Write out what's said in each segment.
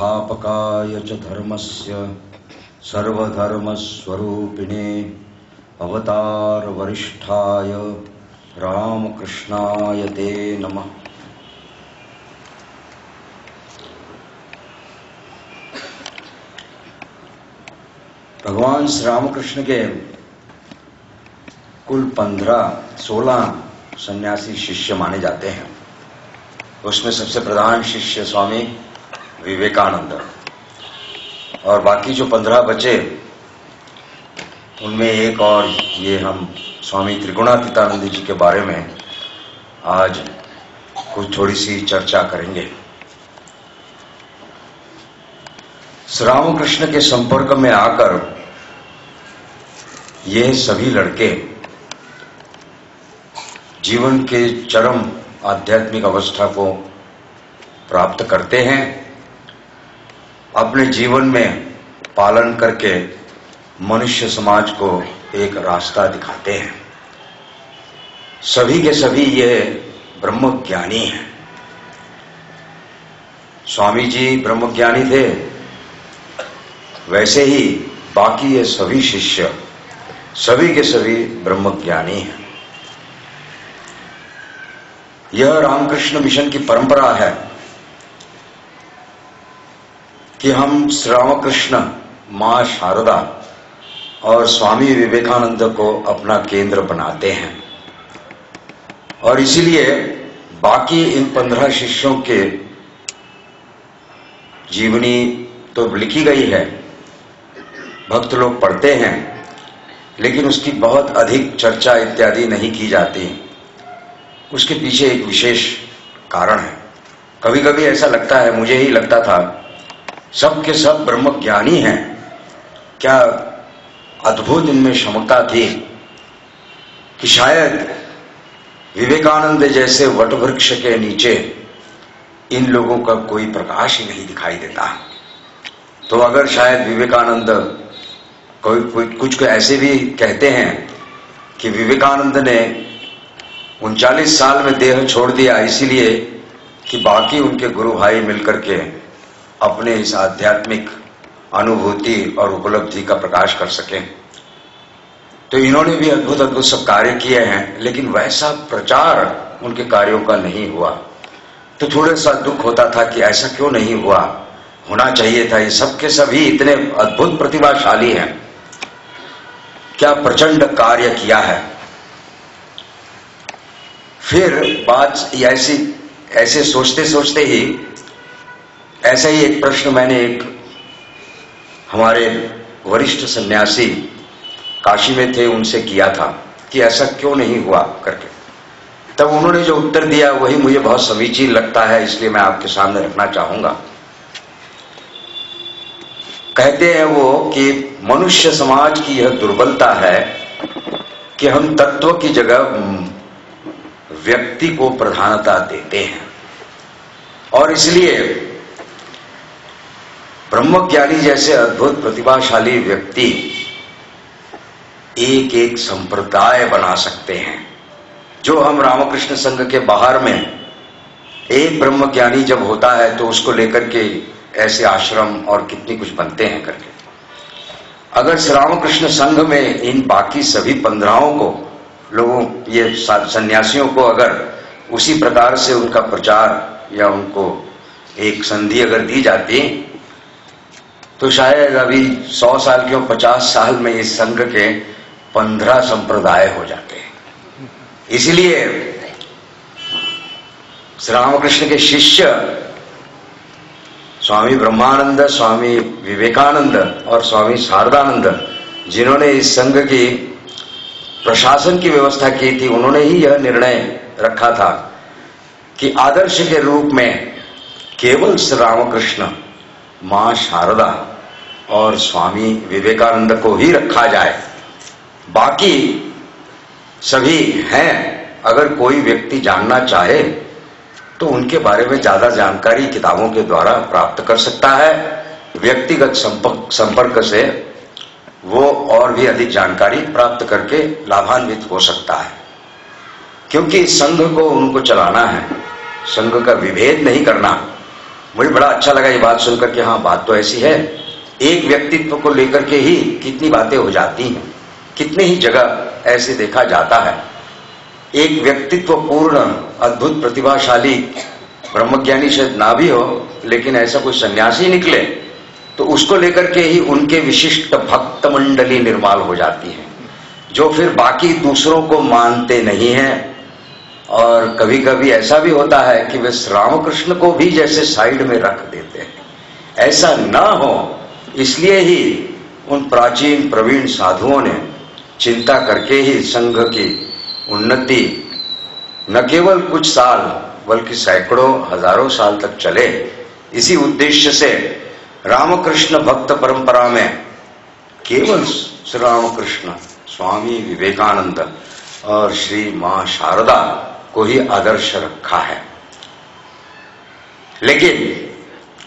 संस्थापकाय च धर्मस्य सर्वधर्मस्वरूपिणे अवतार वरिष्ठाय रामकृष्णाय ते नमः। भगवान श्री रामकृष्ण के कुल 16 सन्यासी शिष्य माने जाते हैं। उसमें सबसे प्रधान शिष्य स्वामी विवेकानंद और बाकी जो 15 बचे उनमें एक और ये हम स्वामी त्रिगुणातीतानंद जी के बारे में आज कुछ थोड़ी सी चर्चा करेंगे। श्री रामकृष्ण के संपर्क में आकर ये सभी लड़के जीवन के चरम आध्यात्मिक अवस्था को प्राप्त करते हैं, अपने जीवन में पालन करके मनुष्य समाज को एक रास्ता दिखाते हैं। सभी के सभी ये ब्रह्मज्ञानी हैं। स्वामी जी ब्रह्मज्ञानी थे, वैसे ही बाकी ये सभी शिष्य सभी के सभी ब्रह्मज्ञानी हैं। यह रामकृष्ण मिशन की परंपरा है कि हम श्री रामकृष्ण, मां शारदा और स्वामी विवेकानंद को अपना केंद्र बनाते हैं और इसीलिए बाकी इन 15 शिष्यों के जीवनी तो लिखी गई है, भक्त लोग पढ़ते हैं, लेकिन उसकी बहुत अधिक चर्चा इत्यादि नहीं की जाती। उसके पीछे एक विशेष कारण है। कभी कभी ऐसा लगता है, मुझे ही लगता था, सब के सब ब्रह्मज्ञानी हैं, क्या अद्भुत इनमें क्षमता थी कि शायद विवेकानंद जैसे वटवृक्ष के नीचे इन लोगों का कोई प्रकाश ही नहीं दिखाई देता। तो अगर शायद विवेकानंद कुछ ऐसे भी कहते हैं कि विवेकानंद ने 39 साल में देह छोड़ दिया इसीलिए कि बाकी उनके गुरु भाई मिलकर के अपने इस आध्यात्मिक अनुभूति और उपलब्धि का प्रकाश कर सकें। तो इन्होंने भी अद्भुत अद्भुत सब कार्य किए हैं, लेकिन वैसा प्रचार उनके कार्यों का नहीं हुआ। तो थोड़ा सा दुख होता था कि ऐसा क्यों नहीं हुआ, होना चाहिए था। ये सबके सभी इतने अद्भुत प्रतिभाशाली हैं, क्या प्रचंड कार्य किया है। फिर बात ऐसे सोचते सोचते ही ऐसा ही एक प्रश्न मैंने एक हमारे वरिष्ठ सन्यासी काशी में थे उनसे किया था कि ऐसा क्यों नहीं हुआ करके। तब उन्होंने जो उत्तर दिया वही मुझे बहुत समीचीन लगता है, इसलिए मैं आपके सामने रखना चाहूंगा। कहते हैं वो कि मनुष्य समाज की यह दुर्बलता है कि हम तत्व की जगह व्यक्ति को प्रधानता देते हैं और इसलिए ब्रह्मज्ञानी जैसे अद्भुत प्रतिभाशाली व्यक्ति एक एक संप्रदाय बना सकते हैं। जो हम रामकृष्ण संघ के बाहर में एक ब्रह्मज्ञानी जब होता है तो उसको लेकर के ऐसे आश्रम और कितनी कुछ बनते हैं करके। अगर श्री रामकृष्ण संघ में इन बाकी सभी 15 को लोगों, ये सन्यासियों को अगर उसी प्रकार से उनका प्रचार या उनको एक संधि अगर दी जाती तो शायद अभी 100 साल के 50 साल में इस संघ के 15 संप्रदाय हो जाते हैं। इसलिए श्री रामकृष्ण के शिष्य स्वामी ब्रह्मानंद, स्वामी विवेकानंद और स्वामी शारदानंद, जिन्होंने इस संघ की प्रशासन की व्यवस्था की थी, उन्होंने ही यह निर्णय रखा था कि आदर्श के रूप में केवल श्री रामकृष्ण, मां शारदा और स्वामी विवेकानंद को ही रखा जाए। बाकी सभी हैं, अगर कोई व्यक्ति जानना चाहे तो उनके बारे में ज्यादा जानकारी किताबों के द्वारा प्राप्त कर सकता है। व्यक्तिगत संपर्क से वो और भी अधिक जानकारी प्राप्त करके लाभान्वित हो सकता है, क्योंकि संघ को उनको चलाना है, संघ का विभेद नहीं करना। मुझे बड़ा अच्छा लगा ये बात सुनकर कि हाँ, बात तो ऐसी है। एक व्यक्तित्व को लेकर के ही कितनी बातें हो जाती हैं, कितने ही जगह ऐसे देखा जाता है। एक व्यक्तित्व पूर्ण अद्भुत प्रतिभाशाली ब्रह्मज्ञानी शायद ना भी हो, लेकिन ऐसा कोई सन्यासी निकले तो उसको लेकर के ही उनके विशिष्ट भक्त मंडली निर्माण हो जाती है, जो फिर बाकी दूसरों को मानते नहीं हैं। और कभी कभी ऐसा भी होता है कि वे रामकृष्ण को भी जैसे साइड में रख देते हैं। ऐसा ना हो, इसलिए ही उन प्राचीन प्रवीण साधुओं ने चिंता करके ही संघ की उन्नति न केवल कुछ साल बल्कि सैकड़ों हजारों साल तक चले, इसी उद्देश्य से रामकृष्ण भक्त परंपरा में केवल श्री रामकृष्ण, स्वामी विवेकानंद और श्री मां शारदा को ही आदर्श रखा है। लेकिन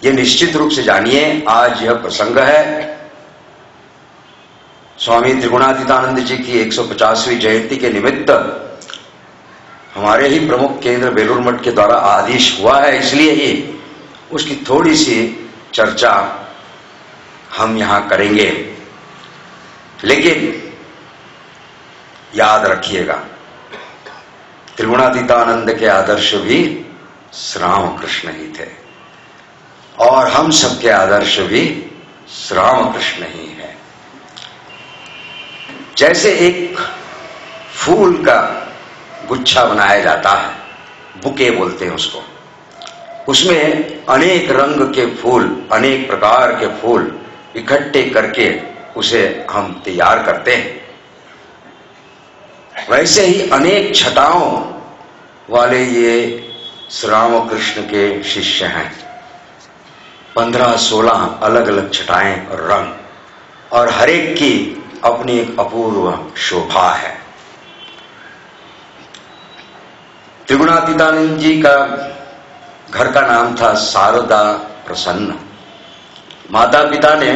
ये निश्चित रूप से जानिए, आज यह प्रसंग है स्वामी त्रिगुणातीतानंद जी की 150वीं जयंती के निमित्त हमारे ही प्रमुख केंद्र बेलूर मठ के द्वारा आदेश हुआ है, इसलिए ही उसकी थोड़ी सी चर्चा हम यहां करेंगे। लेकिन याद रखिएगा, त्रिगुणातीतानंद के आदर्श भी श्री रामकृष्ण ही थे और हम सबके आदर्श भी श्री रामकृष्ण ही है। जैसे एक फूल का गुच्छा बनाया जाता है, बुके बोलते हैं उसको, उसमें अनेक रंग के फूल, अनेक प्रकार के फूल इकट्ठे करके उसे हम तैयार करते हैं। वैसे ही अनेक छटाओं वाले ये श्री रामकृष्ण के शिष्य हैं। 15-16 अलग अलग छटाएं और रंग, और हर एक की अपनी एक अपूर्व शोभा है। त्रिगुणातीतानंद जी का घर का नाम था शारदा प्रसन्न। माता पिता ने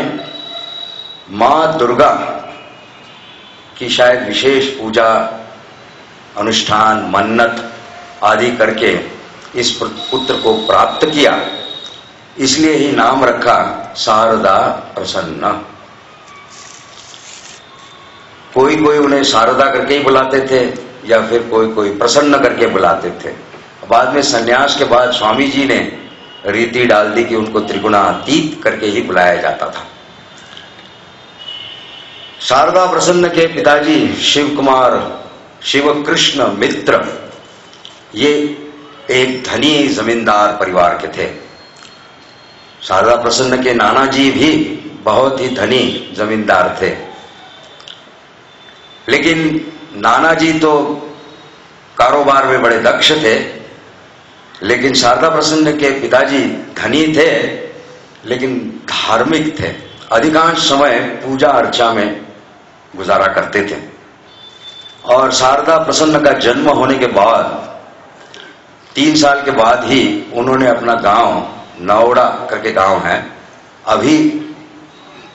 मां दुर्गा की शायद विशेष पूजा अनुष्ठान मन्नत आदि करके इस पुत्र को प्राप्त किया, इसलिए ही नाम रखा शारदा प्रसन्न। कोई कोई उन्हें शारदा करके ही बुलाते थे या फिर कोई कोई प्रसन्न करके बुलाते थे। बाद में सन्यास के बाद स्वामी जी ने रीति डाल दी कि उनको त्रिगुणातीत करके ही बुलाया जाता था। शारदा प्रसन्न के पिताजी शिव कुमार शिवकृष्ण मित्र ये एक धनी जमींदार परिवार के थे। शारदा प्रसन्न के नाना जी भी बहुत ही धनी जमींदार थे, लेकिन नाना जी तो कारोबार में बड़े दक्ष थे, लेकिन शारदा प्रसन्न के पिताजी धनी थे लेकिन धार्मिक थे। अधिकांश समय पूजा अर्चा में गुजारा करते थे। और शारदा प्रसन्न का जन्म होने के बाद 3 साल के बाद ही उन्होंने अपना गांव, नौड़ा करके गांव है, अभी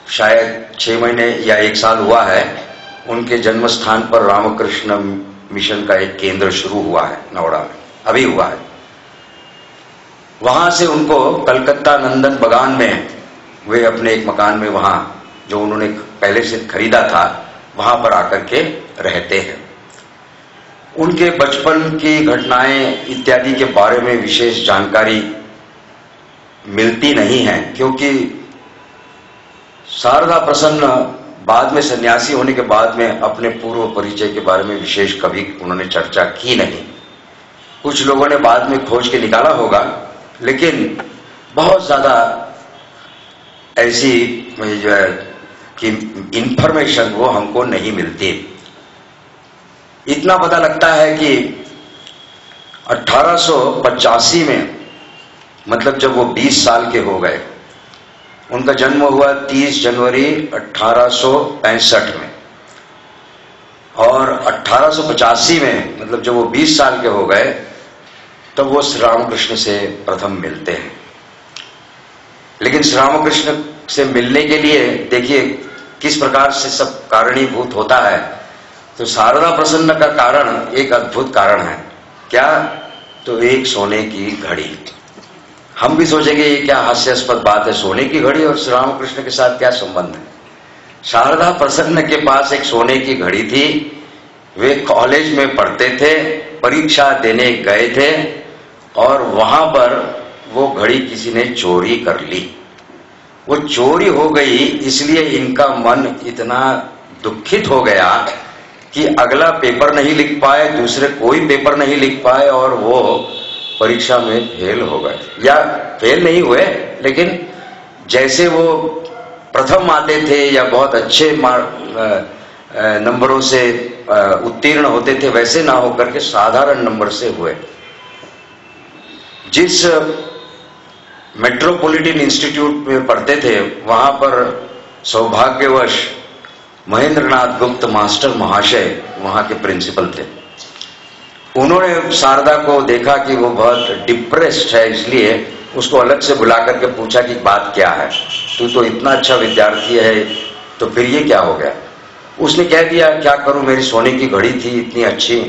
शायद 6 महीने या 1 साल हुआ है, उनके जन्म स्थान पर रामकृष्ण मिशन का एक केंद्र शुरू हुआ है, नौड़ा में अभी हुआ है। वहां से उनको कलकत्ता नंदन बगान में, वे अपने एक मकान में वहां जो उन्होंने पहले से खरीदा था वहां पर आकर के रहते हैं। उनके बचपन की घटनाएं इत्यादि के बारे में विशेष जानकारी मिलती नहीं है, क्योंकि शारदा प्रसन्न बाद में सन्यासी होने के बाद में अपने पूर्व परिचय के बारे में विशेष कभी उन्होंने चर्चा की नहीं। कुछ लोगों ने बाद में खोज के निकाला होगा, लेकिन बहुत ज्यादा ऐसी जो है कि इंफॉर्मेशन वो हमको नहीं मिलती। इतना पता लगता है कि 1885 में, मतलब जब वो 20 साल के हो गए, उनका जन्म हुआ 30 जनवरी 1865 में, और 1885 में मतलब जब वो 20 साल के हो गए तब वो श्री रामकृष्ण से प्रथम मिलते हैं। लेकिन श्री रामकृष्ण से मिलने के लिए देखिए किस प्रकार से सब कारणीभूत होता है। तो शारदा प्रसन्न का कारण एक अद्भुत कारण है। क्या? तो एक सोने की घड़ी। हम भी सोचेंगे ये क्या हास्यास्पद बात है, सोने की घड़ी और श्री रामकृष्ण के साथ क्या संबंध है। शारदा प्रसन्न के पास एक सोने की घड़ी थी, वे कॉलेज में पढ़ते थे, परीक्षा देने गए थे और वहां पर वो घड़ी किसी ने चोरी कर ली। वो चोरी हो गई, इसलिए इनका मन इतना दुखित हो गया कि अगला पेपर नहीं लिख पाए, दूसरे कोई पेपर नहीं लिख पाए और वो परीक्षा में फेल हो गए। या फेल नहीं हुए, लेकिन जैसे वो प्रथम आते थे या बहुत अच्छे नंबरों से उत्तीर्ण होते थे, वैसे ना होकर के साधारण नंबर से हुए। जिस मेट्रोपॉलिटन इंस्टीट्यूट में पढ़ते थे, वहां पर सौभाग्यवश महेंद्रनाथ गुप्त मास्टर महाशय वहां के प्रिंसिपल थे। उन्होंने शारदा को देखा कि वो बहुत डिप्रेस्ड है, इसलिए उसको अलग से बुला करके पूछा कि बात क्या है, तू तो इतना अच्छा विद्यार्थी है, तो फिर ये क्या हो गया। उसने कह दिया, क्या करूं, मेरी सोने की घड़ी थी इतनी अच्छी।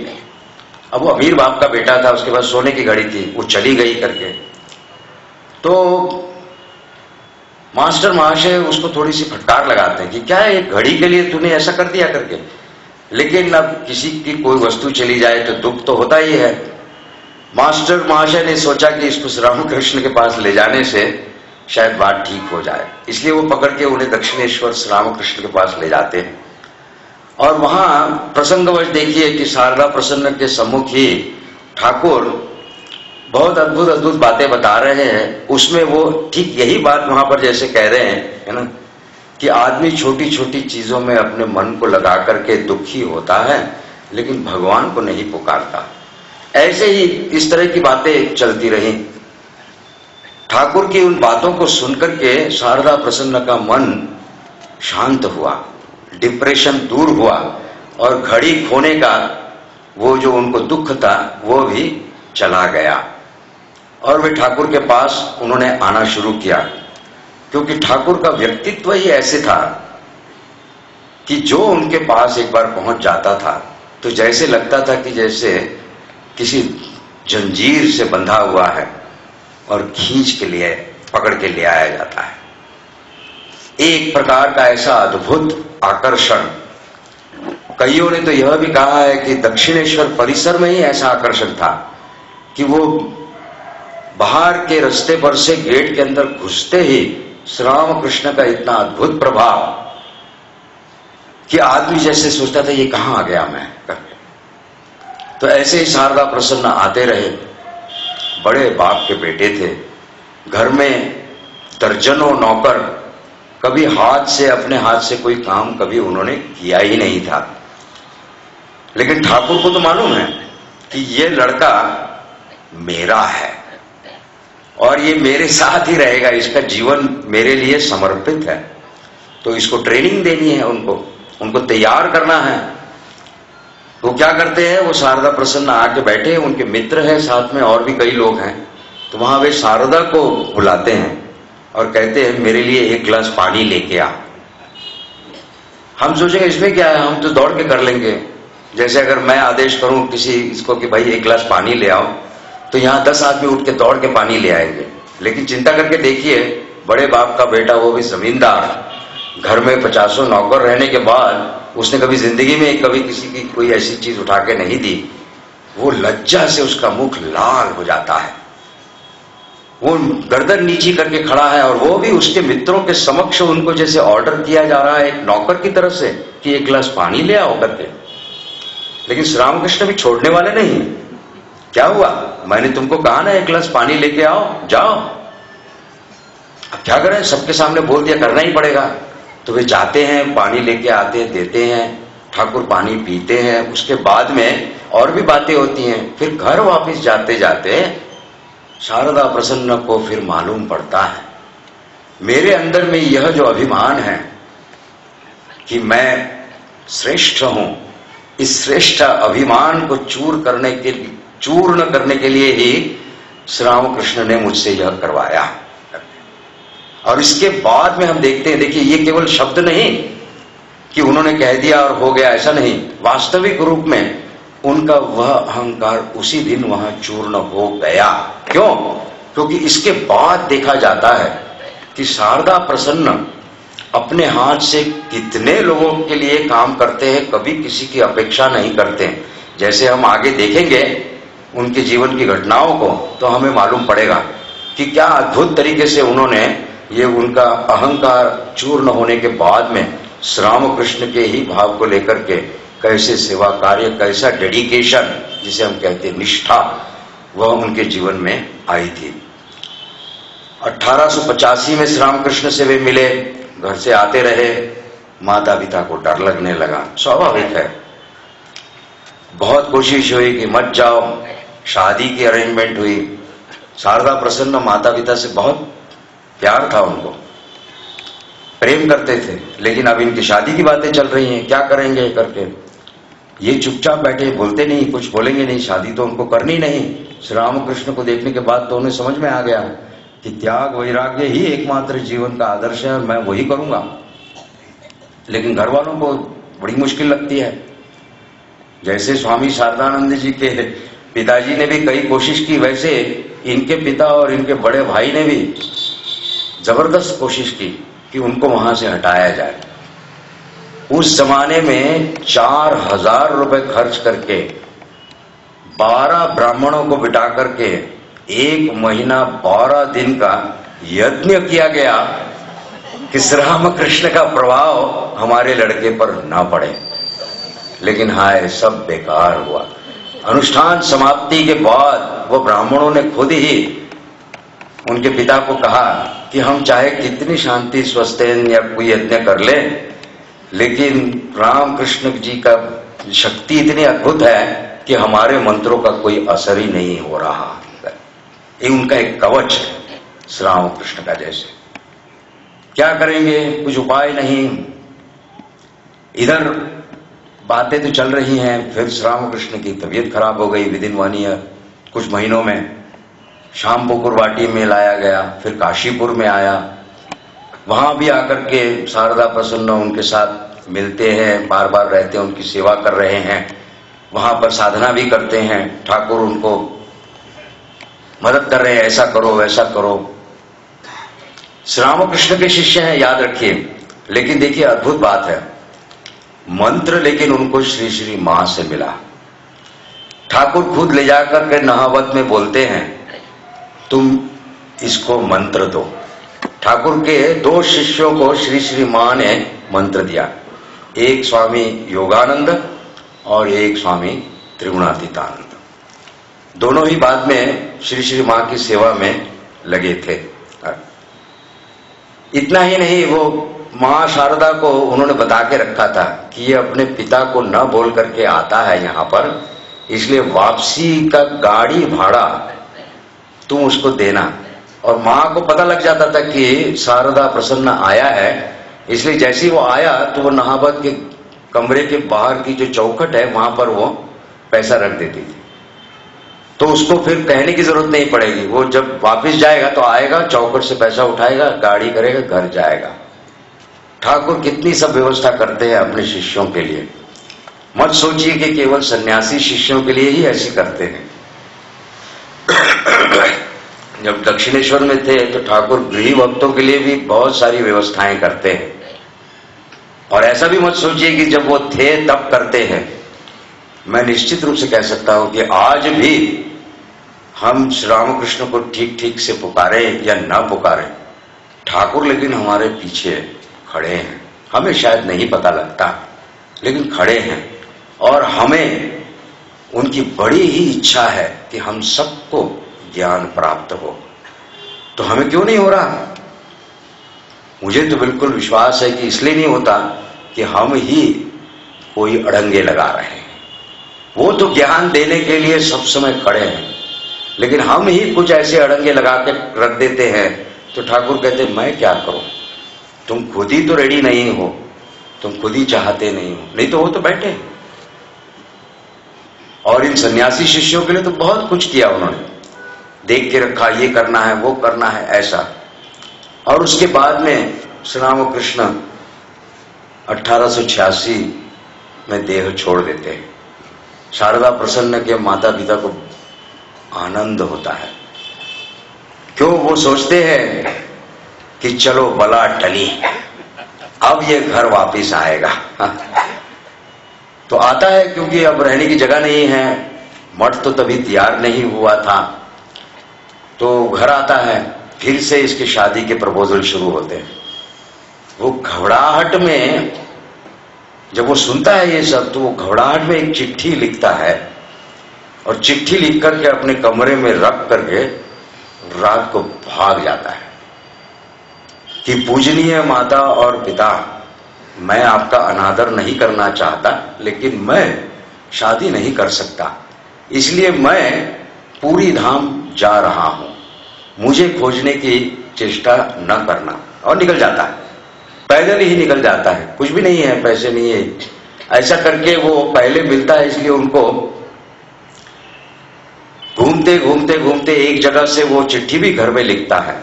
अब वो अमीर बाप का बेटा था, उसके पास सोने की घड़ी थी, वो चली गई करके। तो मास्टर महाशय उसको थोड़ी सी फटकार लगाते हैं कि क्या है, एक घड़ी के लिए तूने ऐसा कर दिया करके। लेकिन अब किसी की कोई वस्तु चली जाए तो दुख तो होता ही है। मास्टर महाशय ने सोचा कि इसको श्री रामकृष्ण के पास ले जाने से शायद बात ठीक हो जाए, इसलिए वो पकड़ के उन्हें दक्षिणेश्वर श्री रामकृष्ण के पास ले जाते हैं। और वहां प्रसंगवश देखिए कि शारदा प्रसन्न के सम्मुख ही ठाकुर बहुत अद्भुत अद्भुत बातें बता रहे हैं। उसमें वो ठीक यही बात वहां पर जैसे कह रहे हैं, है ना, कि आदमी छोटी छोटी चीजों में अपने मन को लगा करके दुखी होता है, लेकिन भगवान को नहीं पुकारता। ऐसे ही इस तरह की बातें चलती रही। ठाकुर की उन बातों को सुनकर के शारदा प्रसन्न का मन शांत हुआ, डिप्रेशन दूर हुआ और घड़ी खोने का वो जो उनको दुख था वो भी चला गया। और वे ठाकुर के पास उन्होंने आना शुरू किया, क्योंकि ठाकुर का व्यक्तित्व ही ऐसे था कि जो उनके पास एक बार पहुंच जाता था तो जैसे लगता था कि जैसे किसी जंजीर से बंधा हुआ है और खींच के लिए पकड़ के ले आया जाता है। एक प्रकार का ऐसा अद्भुत आकर्षण। कईयों ने तो यह भी कहा है कि दक्षिणेश्वर परिसर में ही ऐसा आकर्षण था कि वो बाहर के रास्ते पर से गेट के अंदर घुसते ही श्री रामकृष्ण का इतना अद्भुत प्रभाव कि आदमी जैसे सोचता था ये कहां आ गया मैं करके। तो ऐसे ही शारदा प्रसन्न आते रहे। बड़े बाप के बेटे थे, घर में दर्जनों नौकर, कभी हाथ से अपने हाथ से कोई काम कभी उन्होंने किया ही नहीं था। लेकिन ठाकुर को तो मालूम है कि ये लड़का मेरा है और ये मेरे साथ ही रहेगा, इसका जीवन मेरे लिए समर्पित है, तो इसको ट्रेनिंग देनी है, उनको तैयार करना है। वो क्या करते हैं, वो शारदा प्रसन्न आके बैठे, उनके मित्र हैं, साथ में और भी कई लोग हैं, तो वहां वे शारदा को बुलाते हैं और कहते हैं मेरे लिए एक गिलास पानी लेके आ। हम सोचेंगे इसमें क्या है, हम तो दौड़ के कर लेंगे। जैसे अगर मैं आदेश करूं किसी इसको कि भाई एक गिलास पानी ले आओ, तो यहां 10 आदमी उठ के दौड़ के पानी ले आएंगे। लेकिन चिंता करके देखिए, बड़े बाप का बेटा, वो भी जमींदार, घर में 50 नौकर रहने के बाद उसने कभी जिंदगी में कभी किसी की कोई ऐसी चीज उठा के नहीं दी। वो लज्जा से उसका मुख लाल हो जाता है, वो गर्दन नीची करके खड़ा है और वो भी उसके मित्रों के समक्ष उनको जैसे ऑर्डर किया जा रहा है एक नौकर की तरफ से कि एक गिलास पानी ले आओ करके। लेकिन श्री रामकृष्ण भी छोड़ने वाले नहीं। क्या हुआ, मैंने तुमको कहा ना एक गिलास पानी लेके आओ, जाओ। अब क्या करें, सबके सामने बोल दिया, करना ही पड़ेगा। तो वे जाते हैं, पानी लेके आते हैं, देते हैं, ठाकुर पानी पीते हैं। उसके बाद में और भी बातें होती हैं। फिर घर वापस जाते जाते शारदा प्रसन्न को फिर मालूम पड़ता है मेरे अंदर में यह जो अभिमान है कि मैं श्रेष्ठ हूं, इस श्रेष्ठ अभिमान को चूर्ण करने के लिए ही श्री रामकृष्ण ने मुझसे यह करवाया। और इसके बाद में हम देखते हैं, देखिए ये केवल शब्द नहीं कि उन्होंने कह दिया और हो गया, ऐसा नहीं। वास्तविक रूप में उनका वह अहंकार उसी दिन वहां चूर्ण हो गया। क्यों? क्योंकि इसके बाद देखा जाता है कि शारदा प्रसन्न अपने हाथ से कितने लोगों के लिए काम करते हैं, कभी किसी की अपेक्षा नहीं करते हैं। जैसे हम आगे देखेंगे उनके जीवन की घटनाओं को तो हमें मालूम पड़ेगा कि क्या अद्भुत तरीके से उन्होंने ये उनका अहंकार चूर्ण होने के बाद में श्री रामकृष्ण के ही भाव को लेकर के कैसे सेवा कार्य, कैसा डेडिकेशन जिसे हम कहते हैं निष्ठा, वह उनके जीवन में आई थी। 1885 में श्री रामकृष्ण से वे मिले, घर से आते रहे, माता पिता को डर लगने लगा, स्वाभाविक है। बहुत कोशिश हुई कि मत जाओ, शादी की अरेंजमेंट हुई। शारदा प्रसन्न माता पिता से बहुत प्यार था, उनको प्रेम करते थे, लेकिन अब इनकी शादी की बातें चल रही हैं, क्या करेंगे करके ये चुपचाप बैठे, बोलते नहीं, कुछ बोलेंगे नहीं, शादी तो उनको करनी नहीं। श्री रामकृष्ण को देखने के बाद तो उन्हें समझ में आ गया कि त्याग वैराग्य ही एकमात्र जीवन का आदर्श है और मैं वही करूंगा। लेकिन घर वालों को बड़ी मुश्किल लगती है। जैसे स्वामी शारदानंद जी के पिताजी ने भी कई कोशिश की, वैसे इनके पिता और इनके बड़े भाई ने भी जबरदस्त कोशिश की कि उनको वहां से हटाया जाए। उस जमाने में 4000 रुपए खर्च करके 12 ब्राह्मणों को बिठा करके 1 महीना 12 दिन का यज्ञ किया गया कि श्री रामकृष्ण का प्रभाव हमारे लड़के पर ना पड़े। लेकिन हाय, सब बेकार हुआ। अनुष्ठान समाप्ति के बाद वो ब्राह्मणों ने खुद ही उनके पिता को कहा कि हम चाहे कितनी शांति स्वस्तेन या कोई यज्ञ कर ले, लेकिन रामकृष्ण जी का शक्ति इतनी अद्भुत है कि हमारे मंत्रों का कोई असर ही नहीं हो रहा। ये उनका एक कवच है श्री रामकृष्ण का। जैसे क्या करेंगे, कुछ उपाय नहीं। इधर बातें तो चल रही हैं, फिर श्री रामकृष्ण की तबीयत खराब हो गई विदिन 1 ईयर। कुछ महीनों में शामपुकुर वाटी में लाया गया, फिर काशीपुर में आया। वहां भी आकर के शारदा प्रसन्न उनके साथ मिलते हैं, बार बार रहते हैं, उनकी सेवा कर रहे हैं, वहां पर साधना भी करते हैं। ठाकुर उनको मदद कर रहे हैं, ऐसा करो वैसा करो। श्री रामकृष्ण के शिष्य हैं, याद रखिए। लेकिन देखिए अद्भुत बात है, मंत्र लेकिन उनको श्री श्री मां से मिला। ठाकुर खुद ले जाकर के नहावत में बोलते हैं, तुम इसको मंत्र दो। ठाकुर के 2 शिष्यों को श्री श्री मां ने मंत्र दिया, एक स्वामी योगानंद और एक स्वामी त्रिगुणातीतानंद। दोनों ही बाद में श्री श्री मां की सेवा में लगे थे। इतना ही नहीं, वो मां शारदा को उन्होंने बता के रखा था कि ये अपने पिता को न बोल करके आता है यहाँ पर, इसलिए वापसी का गाड़ी भाड़ा तुम उसको देना। और मां को पता लग जाता था कि शारदा प्रसन्न आया है, इसलिए जैसे ही वो आया तो वो नहावत के कमरे के बाहर की जो चौखट है वहां पर वो पैसा रख देती थी। तो उसको फिर कहने की जरूरत नहीं पड़ेगी, वो जब वापस जाएगा तो आएगा, चौखट से पैसा उठाएगा, गाड़ी करेगा, घर जाएगा। ठाकुर कितनी सब व्यवस्था करते हैं अपने शिष्यों के लिए। मत सोचिए कि केवल सन्यासी शिष्यों के लिए ही ऐसी करते हैं। जब दक्षिणेश्वर में थे तो ठाकुर गृह भक्तों के लिए भी बहुत सारी व्यवस्थाएं करते हैं। और ऐसा भी मत सोचिए कि जब वो थे तब करते हैं। मैं निश्चित रूप से कह सकता हूं कि आज भी हम श्री रामकृष्ण को ठीक ठीक से पुकारे या ना पुकारे, ठाकुर लेकिन हमारे पीछे खड़े हैं। हमें शायद नहीं पता लगता, लेकिन खड़े हैं। और हमें उनकी बड़ी ही इच्छा है कि हम सबको ज्ञान प्राप्त हो। तो हमें क्यों नहीं हो रहा? मुझे तो बिल्कुल विश्वास है कि इसलिए नहीं होता कि हम ही कोई अड़ंगे लगा रहे हैं। वो तो ज्ञान देने के लिए सब समय खड़े हैं, लेकिन हम ही कुछ ऐसे अड़ंगे लगा के रख देते हैं। तो ठाकुर कहते मैं क्या करूं, तुम खुद ही तो रेडी नहीं हो, तुम खुद ही चाहते नहीं हो, नहीं तो वो तो बैठे। और इन सन्यासी शिष्यों के लिए तो बहुत कुछ किया उन्होंने, देख के रखा, ये करना है वो करना है ऐसा। और उसके बाद में श्री रामकृष्ण 1886 में देह छोड़ देते हैं। शारदा प्रसन्न के माता पिता को आनंद होता है क्यों? वो सोचते हैं कि चलो बला टली, अब ये घर वापिस आएगा। तो आता है क्योंकि अब रहने की जगह नहीं है, मठ तो तभी तैयार नहीं हुआ था, तो घर आता है। फिर से इसकी शादी के प्रपोजल शुरू होते हैं। वो घबराहट में, जब वो सुनता है ये सब, तो वो घबराहट में एक चिट्ठी लिखता है और चिट्ठी लिख करके अपने कमरे में रख करके रात को भाग जाता है कि पूजनीय माता और पिता, मैं आपका अनादर नहीं करना चाहता, लेकिन मैं शादी नहीं कर सकता, इसलिए मैं पूरी धाम जा रहा हूं, मुझे खोजने की चेष्टा न करना। और निकल जाता है, पैदल ही निकल जाता है, कुछ भी नहीं है, पैसे नहीं है। ऐसा करके वो पहले मिलता है, इसलिए उनको घूमते घूमते घूमते एक जगह से वो चिट्ठी भी घर में लिखता है,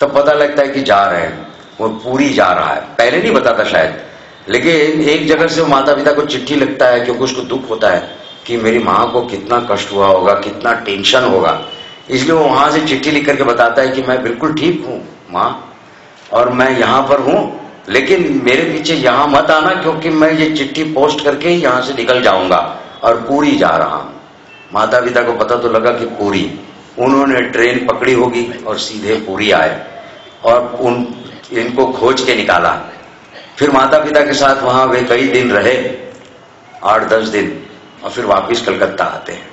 तब पता लगता है कि जा रहे हैं, वो पूरी जा रहा है। पहले नहीं बताता शायद, लेकिन एक जगह से वो माता पिता को चिट्ठी लिखता है क्योंकि उसको दुख होता है कि मेरी माँ को कितना कष्ट हुआ होगा, कितना टेंशन होगा, इसलिए वो वहां से चिट्ठी लिख करके बताता है कि मैं बिल्कुल ठीक हूं माँ, और मैं यहां पर हूं, लेकिन मेरे पीछे यहां मत आना, क्योंकि मैं ये चिट्ठी पोस्ट करके ही यहां से निकल जाऊंगा और पूरी जा रहा हूं। माता पिता को पता तो लगा कि पूरी, उन्होंने ट्रेन पकड़ी होगी और सीधे पूरी आए और इनको खोज के निकाला। फिर माता पिता के साथ वहां वे कई दिन रहे, 8-10 दिन, और फिर वापिस कलकत्ता आते हैं।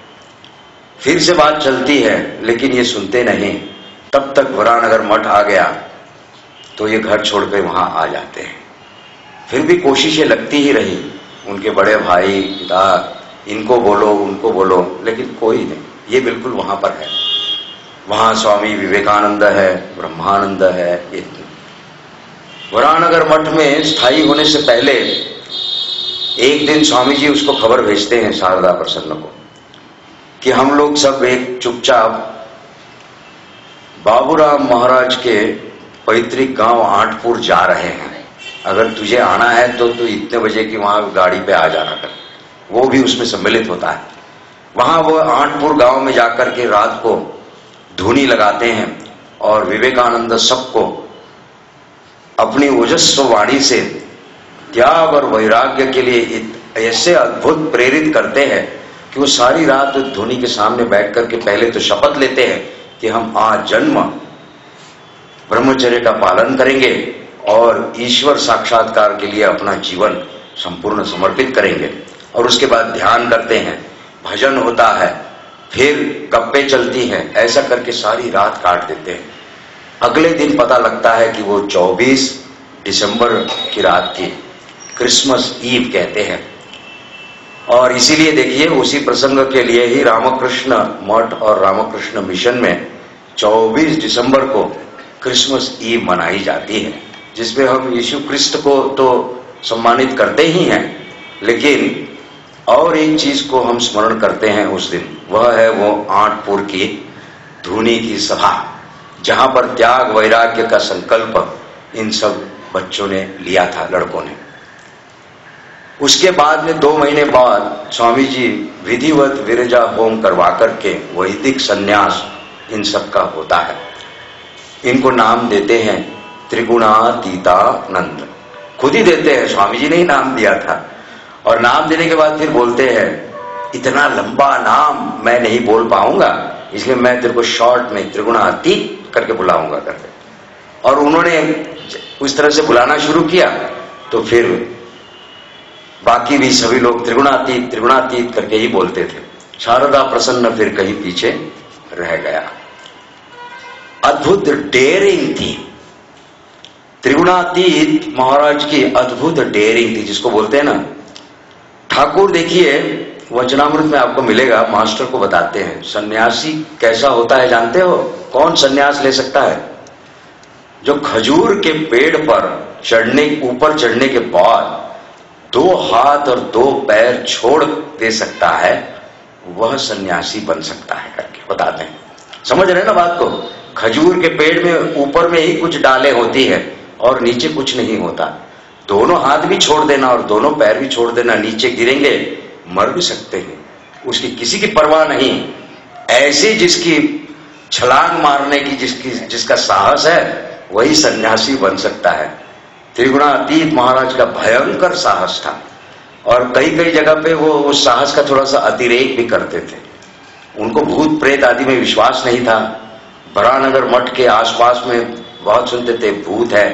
फिर से बात चलती है, लेकिन ये सुनते नहीं। तब तक वरानगर मठ आ गया, तो ये घर छोड़ के वहां आ जाते हैं। फिर भी कोशिशें लगती ही रही, उनके बड़े भाई, पिता, इनको बोलो उनको बोलो, लेकिन कोई नहीं। ये बिल्कुल वहां पर है, वहां स्वामी विवेकानंद है, ब्रह्मानंद है। ये वरानगर मठ में स्थायी होने से पहले एक दिन स्वामी जी उसको खबर भेजते हैं, शारदा प्रसन्न को, कि हम लोग सब एक चुपचाप बाबूराम महाराज के पैतृक गांव आठपुर जा रहे हैं, अगर तुझे आना है तो तू इतने बजे की वहां गाड़ी पे आ जाना कर। वो भी उसमें सम्मिलित होता है। वहां वो आठपुर गांव में जाकर के रात को धूनी लगाते हैं और विवेकानंद सबको अपनी ओजस्व वाणी से त्याग और वैराग्य के लिए ऐसे अद्भुत प्रेरित करते हैं कि वो सारी रात धूनी के सामने बैठ करके पहले तो शपथ लेते हैं कि हम आजन्म ब्रह्मचर्य का पालन करेंगे और ईश्वर साक्षात्कार के लिए अपना जीवन संपूर्ण समर्पित करेंगे। और उसके बाद ध्यान करते हैं, भजन होता है, फिर गप्पे चलती हैं, ऐसा करके सारी रात काट देते हैं। अगले दिन पता लगता है कि वो 24 दिसंबर की रात थी, क्रिसमस ईव कहते हैं। और इसीलिए देखिए, उसी प्रसंग के लिए ही रामकृष्ण मठ और रामकृष्ण मिशन में 24 दिसंबर को क्रिसमस ईव मनाई जाती है, जिसमें हम यीशु क्रिस्त को तो सम्मानित करते ही हैं, लेकिन और एक चीज को हम स्मरण करते हैं उस दिन, वह है वो आठपुर की धूनी की सभा, जहां पर त्याग वैराग्य का संकल्प इन सब बच्चों ने लिया था, लड़कों ने। उसके बाद में 2 महीने बाद स्वामी जी विधिवत विरजा होम करवा करके वैदिक संन्यास इन सब का होता है। इनको नाम देते हैं त्रिगुणातीतानंद, खुद ही देते हैं, स्वामी जी ने ही नाम दिया था। और नाम देने के बाद फिर बोलते हैं, इतना लंबा नाम मैं नहीं बोल पाऊंगा, इसलिए मैं तेरे को शॉर्ट में त्रिगुणातीत करके बुलाऊंगा करके। और उन्होंने उस तरह से बुलाना शुरू किया, तो फिर बाकी भी सभी लोग त्रिगुणातीत त्रिगुणातीत करके ही बोलते थे। शारदा प्रसन्न फिर कहीं पीछे रह गया। अद्भुत डेयरिंग थी त्रिगुणातीत महाराज की, अद्भुत डेयरिंग थी, जिसको बोलते हैं ना ठाकुर। देखिए, वचनामृत में आपको मिलेगा, मास्टर को बताते हैं सन्यासी कैसा होता है, जानते हो? कौन सन्यास ले सकता है? जो खजूर के पेड़ पर ऊपर चढ़ने के बाद 2 हाथ और 2 पैर छोड़ दे सकता है, वह सन्यासी बन सकता है करके बताते हैं। समझ रहे ना बात को? खजूर के पेड़ में ऊपर में ही कुछ डालें होती है और नीचे कुछ नहीं होता। दोनों हाथ भी छोड़ देना और दोनों पैर भी छोड़ देना, नीचे गिरेंगे, मर भी सकते हैं, उसकी किसी की परवाह नहीं। ऐसी जिसकी छलांग मारने की जिसका साहस है वही सन्यासी बन सकता है। त्रिगुणातीत महाराज का भयंकर साहस था और कई कई जगह पे वो उस साहस का थोड़ा सा अतिरेक भी करते थे। उनको भूत प्रेत आदि में विश्वास नहीं था। बरानगर मठ के आसपास में बहुत सुनते थे भूत है,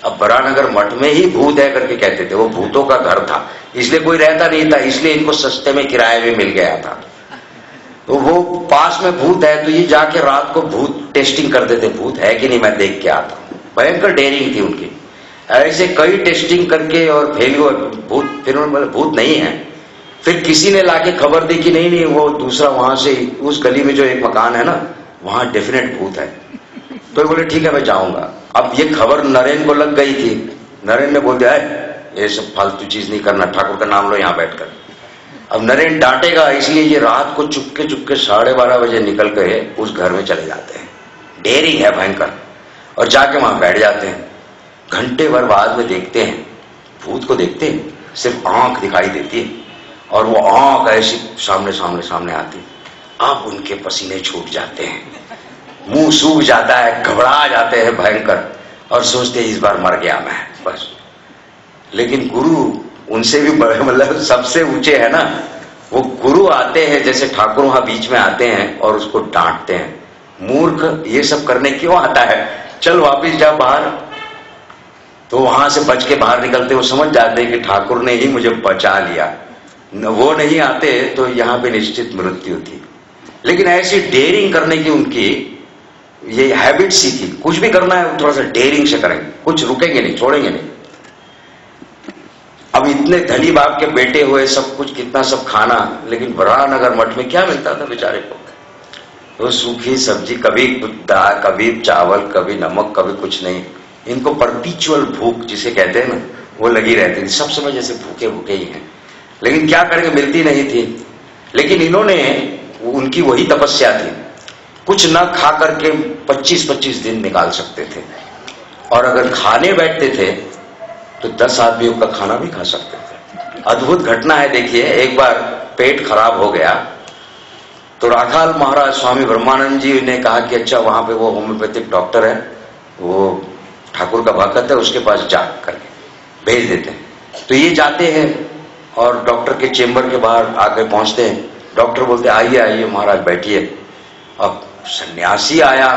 अब बरानगर मठ में ही भूत है करके कहते थे। वो भूतों का घर था, इसलिए कोई रहता नहीं था, इसलिए इनको सस्ते में किराए में मिल गया था। तो वो पास में भूत है तो ये जाके रात को भूत टेस्टिंग करते थे, भूत है कि नहीं मैं देख के आता हूं। भयंकर डेयरिंग थी उनकी। ऐसे कई टेस्टिंग करके और फेल हुआ भूत, फिर उन्होंने भूत नहीं है। फिर किसी ने लाके खबर दी कि नहीं नहीं वो दूसरा वहां से उस गली में जो एक मकान है ना वहां डेफिनेट भूत है। तो बोले ठीक है मैं जाऊंगा। अब ये खबर नरेन को लग गई थी। नरेन ने बोल दिया ये सब फालतू चीज नहीं करना, ठाकुर का नाम लो यहां बैठकर। अब नरेन डांटेगा, इसलिए ये रात को चुपके चुपके 12:30 बजे निकल गए उस घर में चले जाते हैं। डेयरिंग है भयंकर। और जाके वहां बैठ जाते हैं। घंटे भर बाद में देखते हैं भूत को, देखते हैं सिर्फ आंख दिखाई देती है और वो आंख ऐसी सामने सामने सामने आती। अब उनके पसीने छूट जाते हैं, मुंह सूख जाता है, घबरा जाते हैं भयंकर और सोचते हैं इस बार मर गया मैं बस। लेकिन गुरु उनसे भी बड़े, मतलब सबसे ऊंचे है ना, वो गुरु आते हैं जैसे ठाकुर वहां बीच में आते हैं और उसको डांटते हैं, मूर्ख ये सब करने क्यों आता है, चल वापिस जा बाहर। तो वहां से बच के बाहर निकलते वो समझ जाते हैं कि ठाकुर ने ही मुझे बचा लिया, वो नहीं आते तो यहां पे निश्चित मृत्यु थी। लेकिन ऐसी डेयरिंग करने की उनकी ये हैबिट सी थी, कुछ भी करना है थोड़ा सा डेयरिंग से करेंगे, कुछ रुकेंगे नहीं, छोड़ेंगे नहीं। अब इतने धनी बाप के बेटे हुए, सब कुछ कितना सब खाना, लेकिन बरानगर मठ में क्या मिलता था बेचारे को, तो सूखी सब्जी, कभी दाल, कभी चावल, कभी नमक, कभी कुछ नहीं। इनको परपीचुअल भूख जिसे कहते हैं ना वो लगी रहती थी, सब समय जैसे भूखे भूखे ही हैं। लेकिन क्या करेंगे, मिलती नहीं थी। लेकिन इन्होंने, उनकी वही तपस्या थी, कुछ न खा करके 25-25 दिन निकाल सकते थे और अगर खाने बैठते थे तो 10 आदमियों का खाना भी खा सकते थे। अद्भुत घटना है। देखिए एक बार पेट खराब हो गया तो राखाल महाराज स्वामी ब्रह्मानंद जी ने कहा कि अच्छा वहां पे वो होम्योपैथिक डॉक्टर है, वो ठाकुर का भक्त है, उसके पास जा करके भेज देते हैं। तो ये जाते हैं और डॉक्टर के चेंबर के बाहर आकर पहुंचते हैं। डॉक्टर बोलते आइए आइए महाराज बैठिए। अब सन्यासी आया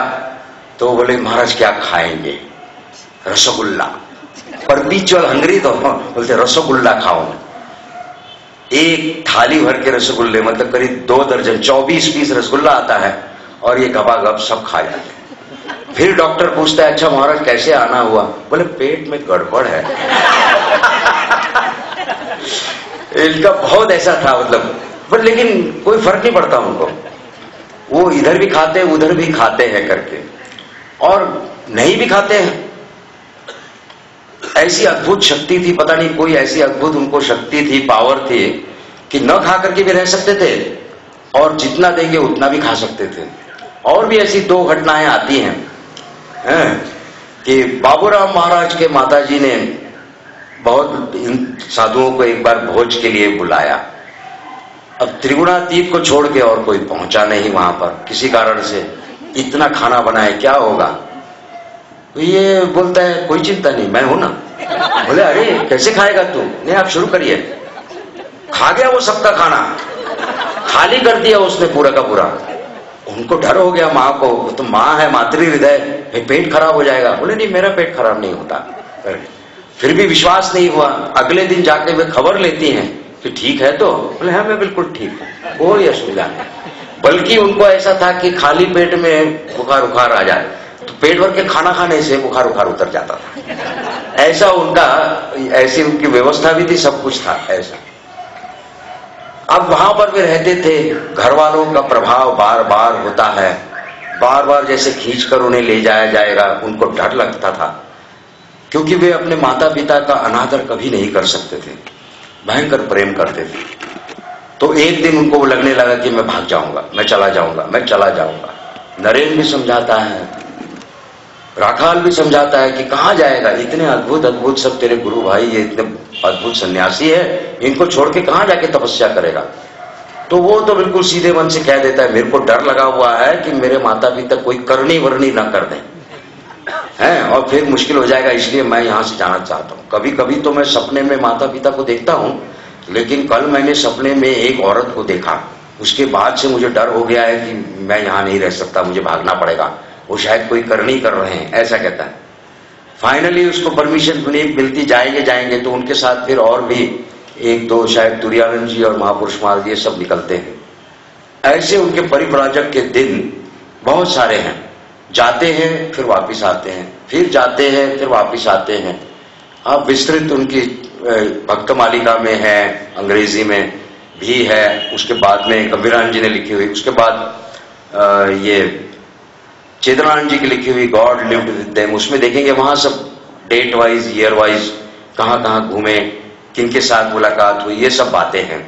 तो बोले महाराज क्या खाएंगे, रसगुल्ला। परपीचुअल हंगरी तो बोलते रसगुल्ला खाओ। एक थाली भर के रसगुल्ले, मतलब करीब 2 दर्जन, 24 पीस रसगुल्ला आता है और ये गपागप सब खा जाते हैं। फिर डॉक्टर पूछता है अच्छा महाराज कैसे आना हुआ, बोले पेट में गड़बड़ है। इनका बहुत ऐसा था, मतलब पर लेकिन कोई फर्क नहीं पड़ता उनको, वो इधर भी खाते उधर भी खाते हैं करके, और नहीं भी खाते हैं। ऐसी अद्भुत शक्ति थी, पता नहीं कोई ऐसी अद्भुत उनको शक्ति थी, पावर थी कि न खा करके भी रह सकते थे और जितना देंगे उतना भी खा सकते थे। और भी ऐसी 2 घटनाएं आती हैं कि बाबूराम महाराज के माताजी ने बहुत इन साधुओं को एक बार भोज के लिए बुलाया। अब त्रिगुणातीत को छोड़ के और कोई पहुंचा नहीं वहां पर, किसी कारण से इतना खाना बनाए क्या होगा। तो ये बोलता है कोई चिंता नहीं मैं हूं ना। बोले अरे कैसे खाएगा तू, नहीं आप शुरू करिए। खा गया वो सबका खाना, खाली कर दिया उसने पूरा का पूरा। उनको डर हो गया माँ को, तो माँ है मातृ हृदय, पेट खराब हो जाएगा। बोले नहीं मेरा पेट खराब नहीं होता। फिर भी विश्वास नहीं हुआ। अगले दिन जाके वे खबर लेती हैं कि ठीक है तो, बोले हाँ मैं बिल्कुल ठीक हूँ, कोई असुविधा नहीं। बल्कि उनको ऐसा था कि खाली पेट में बुखार उखार आ जाए तो पेट भर के खाना खाने से बुखार उखार उतर जाता था। ऐसा उनका, ऐसी उनकी व्यवस्था भी थी, सब कुछ था ऐसा। अब वहां पर वे रहते थे, घर वालों का प्रभाव बार बार होता है, बार बार जैसे खींचकर उन्हें ले जाया जाएगा, उनको डर लगता था क्योंकि वे अपने माता पिता का अनादर कभी नहीं कर सकते थे, भयंकर प्रेम करते थे। तो एक दिन उनको वो लगने लगा कि मैं भाग जाऊंगा, मैं चला जाऊंगा, मैं चला जाऊंगा। नरेन भी समझाता है, राखाल भी समझाता है कि कहां जाएगा, इतने अद्भुत अद्भुत सब तेरे गुरु भाई, ये इतने अद्भुत सन्यासी है, इनको छोड़ के कहां जाके तपस्या करेगा। तो वो तो बिल्कुल सीधे मन से कह देता है, मेरे को डर लगा हुआ है कि मेरे माता पिता कोई करनी वरनी ना कर दें हैं, और फिर मुश्किल हो जाएगा, इसलिए मैं यहां से जाना चाहता हूं। कभी कभी तो मैं सपने में माता पिता को देखता हूं, लेकिन कल मैंने सपने में एक औरत को देखा, उसके बाद से मुझे डर हो गया है कि मैं यहां नहीं रह सकता, मुझे भागना पड़ेगा, वो शायद कोई करनी कर रहे हैं, ऐसा कहता है। फाइनली उसको परमिशन नहीं मिलती, जाएंगे तो उनके साथ फिर और भी एक दो शायद दुर्योधन जी और महापुरुष महाराज ये सब निकलते हैं। ऐसे उनके परिव्राजक के दिन बहुत सारे हैं, जाते हैं फिर वापिस आते हैं, फिर जाते हैं फिर वापिस आते हैं। अब विस्तृत उनकी भक्त मालिका में है, अंग्रेजी में भी है, उसके बाद में कबीरान जी ने लिखी हुई, उसके बाद ये चेतनानंद जी की लिखी हुई गॉड लिव्ड विद देम, उसमें देखेंगे वहां सब डेट वाइज ईयर वाइज कहां कहां घूमे, किनके साथ मुलाकात हुई, ये सब बातें हैं।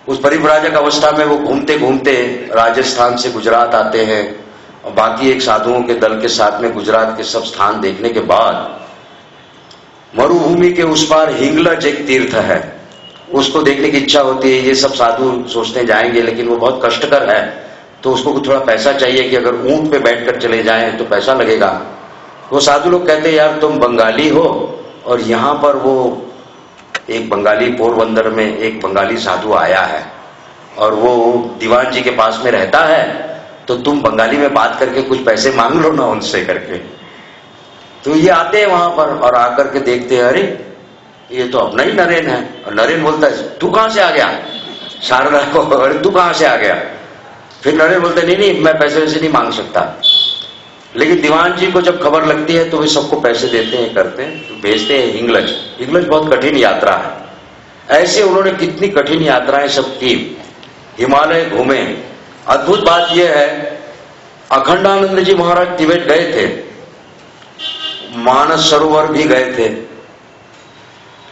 उस परिव्राजक अवस्था में वो घूमते घूमते राजस्थान से गुजरात आते हैं, और बाकी एक साधुओं के दल के साथ में गुजरात के सब स्थान देखने के बाद मरुभूमि के उस पार हिंगलज एक तीर्थ है, उसको देखने की इच्छा होती है। ये सब साधु सोचते जाएंगे, लेकिन वो बहुत कष्टकर है, तो उसको थोड़ा पैसा चाहिए कि अगर ऊंट पे बैठकर चले जाएं तो पैसा लगेगा। वो साधु लोग कहते हैं, यार तुम बंगाली हो, और यहाँ पर वो एक बंगाली, पोरबंदर में एक बंगाली साधु आया है और वो दीवान जी के पास में रहता है, तो तुम बंगाली में बात करके कुछ पैसे मांग लो ना उनसे करके। तो ये आते हैं वहां पर और आकर के देखते हैं, अरे ये तो अपना ही नरेन है। और नरेन बोलता है, तू कहां से आ गया? शारदा को, अरे तू कहां से आ गया? फिर नरेन बोलता है, नहीं मैं पैसे वैसे नहीं मांग सकता। लेकिन दीवान जी को जब खबर लगती है तो वे सबको पैसे देते हैं, करते हैं, तो भेजते हैं हिंगलज। हिंगलज बहुत कठिन यात्रा है। ऐसे उन्होंने कितनी कठिन यात्राएं सब की, हिमालय घूमे। अद्भुत बात यह है, अखंडानंद जी महाराज तिब्बत गए थे, मानस सरोवर भी गए थे,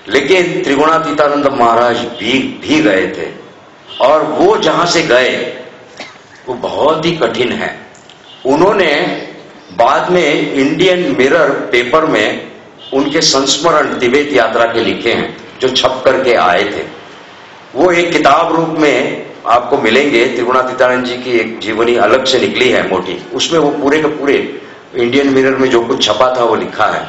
लेकिन त्रिगुणातीतानंद महाराज भी गए थे। और वो जहां से गए वो बहुत ही कठिन है। उन्होंने बाद में इंडियन मिरर पेपर में उनके संस्मरण तिब्बत यात्रा के लिखे हैं, जो छप करके आए थे। वो एक किताब रूप में आपको मिलेंगे। त्रिगुणातीतानंद जी की एक जीवनी अलग से निकली है मोटी, उसमें वो पूरे के पूरे इंडियन मिरर में जो कुछ छपा था वो लिखा है।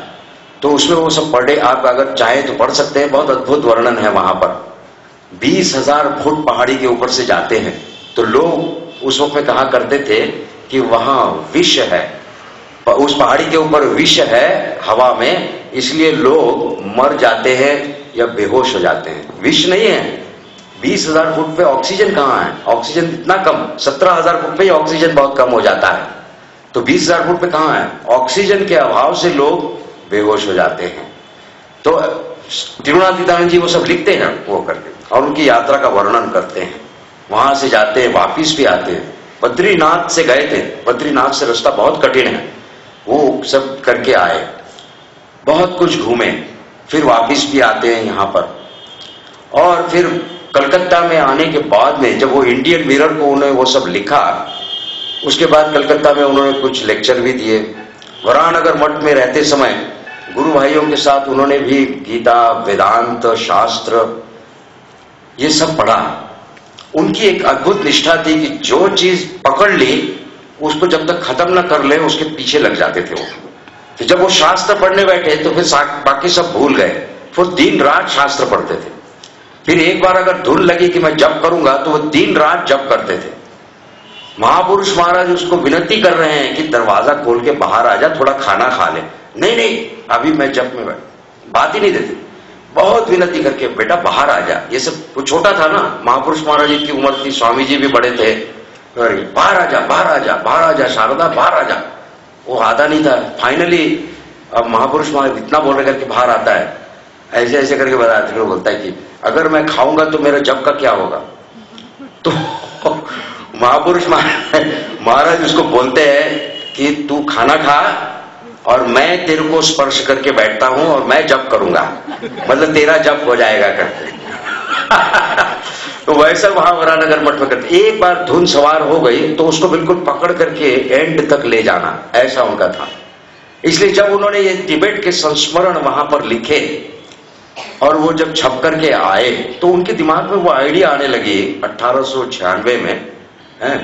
तो उसमें वो सब पढ़े, आप अगर चाहें तो पढ़ सकते हैं। बहुत अद्भुत वर्णन है वहां पर। 20,000 फुट पहाड़ी के ऊपर से जाते हैं, तो लोग उस वक्त में कहा करते थे कि वहां विष है, उस पहाड़ी के ऊपर विष है हवा में, इसलिए लोग मर जाते हैं या बेहोश हो जाते हैं। विष नहीं है। 20,000 फुट पे ऑक्सीजन कहां है? ऑक्सीजन इतना कम, 17,000 फुट पे ही ऑक्सीजन बहुत कम हो जाता है, तो 20,000 फुट पे कहां है? ऑक्सीजन के अभाव से लोग बेहोश हो जाते हैं। तो त्रिगुणातीतानंद जी वो सब लिखते हैं वो करके, और उनकी यात्रा का वर्णन करते हैं। वहां से जाते हैं, वापिस भी आते हैं। बद्रीनाथ से गए थे, बद्रीनाथ से रास्ता बहुत कठिन है, वो सब करके आए, बहुत कुछ घूमे, फिर वापिस भी आते हैं यहां पर। और फिर कलकत्ता में आने के बाद में जब वो इंडियन मिरर को उन्होंने वो सब लिखा, उसके बाद कलकत्ता में उन्होंने कुछ लेक्चर भी दिए। वरानगर मठ में रहते समय गुरु भाइयों के साथ उन्होंने भी गीता, वेदांत, शास्त्र ये सब पढ़ा। उनकी एक अद्भुत निष्ठा थी कि जो चीज पकड़ ली उसको जब तक खत्म न कर ले उसके पीछे लग जाते थे वो। तो जब वो शास्त्र पढ़ने बैठे तो फिर बाकी सब भूल गए, फिर दिन रात शास्त्र पढ़ते थे। फिर एक बार अगर धुन लगी कि मैं जप करूंगा तो वो दिन रात जप करते थे। महापुरुष महाराज उसको विनती कर रहे हैं कि दरवाजा खोल के बाहर आ जा, थोड़ा खाना खा ले। नहीं अभी मैं जप में बात ही नहीं देती, बहुत विनती करके बेटा बाहर आ जा। ये सब वो छोटा था ना, महापुरुष महाराज जी की उम्र थी, स्वामी जी भी बड़े थे। बाहर आ जा, बाहर आ जा, बाहर आ जा शारदा, बाहर आ जा। वो आता नहीं था। फाइनली अब महापुरुष महाराज इतना बोल रहे करके बाहर आता है, ऐसे ऐसे करके बताते हुए बोलता है कि अगर मैं खाऊंगा तो मेरा जप का क्या होगा? तो महापुरुष महाराज उसको बोलते हैं कि तू खाना खा और मैं तेरे को स्पर्श करके बैठता हूं और मैं जप करूंगा, मतलब तेरा जप हो जाएगा करके। तो वैसा वहां वरानगर मठ में करते। एक बार धुन सवार हो गई तो उसको बिल्कुल पकड़ करके एंड तक ले जाना, ऐसा उनका था। इसलिए जब उन्होंने ये तिब्बत के संस्मरण वहां पर लिखे और वो जब छप करके आए तो उनके दिमाग में वो आइडिया आने लगी 1896 में है,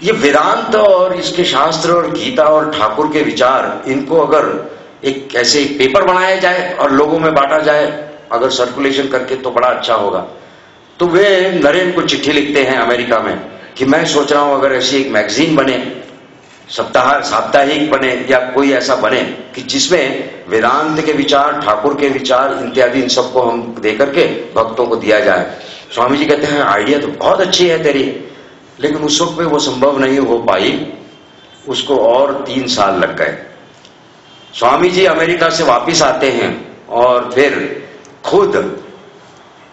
ये वेदांत और इसके शास्त्र और गीता और ठाकुर के विचार, इनको अगर एक ऐसे पेपर बनाया जाए और लोगों में बांटा जाए अगर सर्कुलेशन करके, तो बड़ा अच्छा होगा। तो वे नरेन को चिट्ठी लिखते हैं अमेरिका में कि मैं सोच रहा हूं अगर ऐसी एक मैगजीन बने, साप्ताहिक बने या कोई ऐसा बने कि जिसमें वेदांत के विचार, ठाकुर के विचार इत्यादि इन सबको हम दे करके भक्तों को दिया जाए। स्वामी जी कहते हैं आइडिया तो बहुत अच्छी है तेरी, लेकिन उस वक्त में वो संभव नहीं हो पाई, उसको और 3 साल लग गए। स्वामी जी अमेरिका से वापिस आते हैं और फिर खुद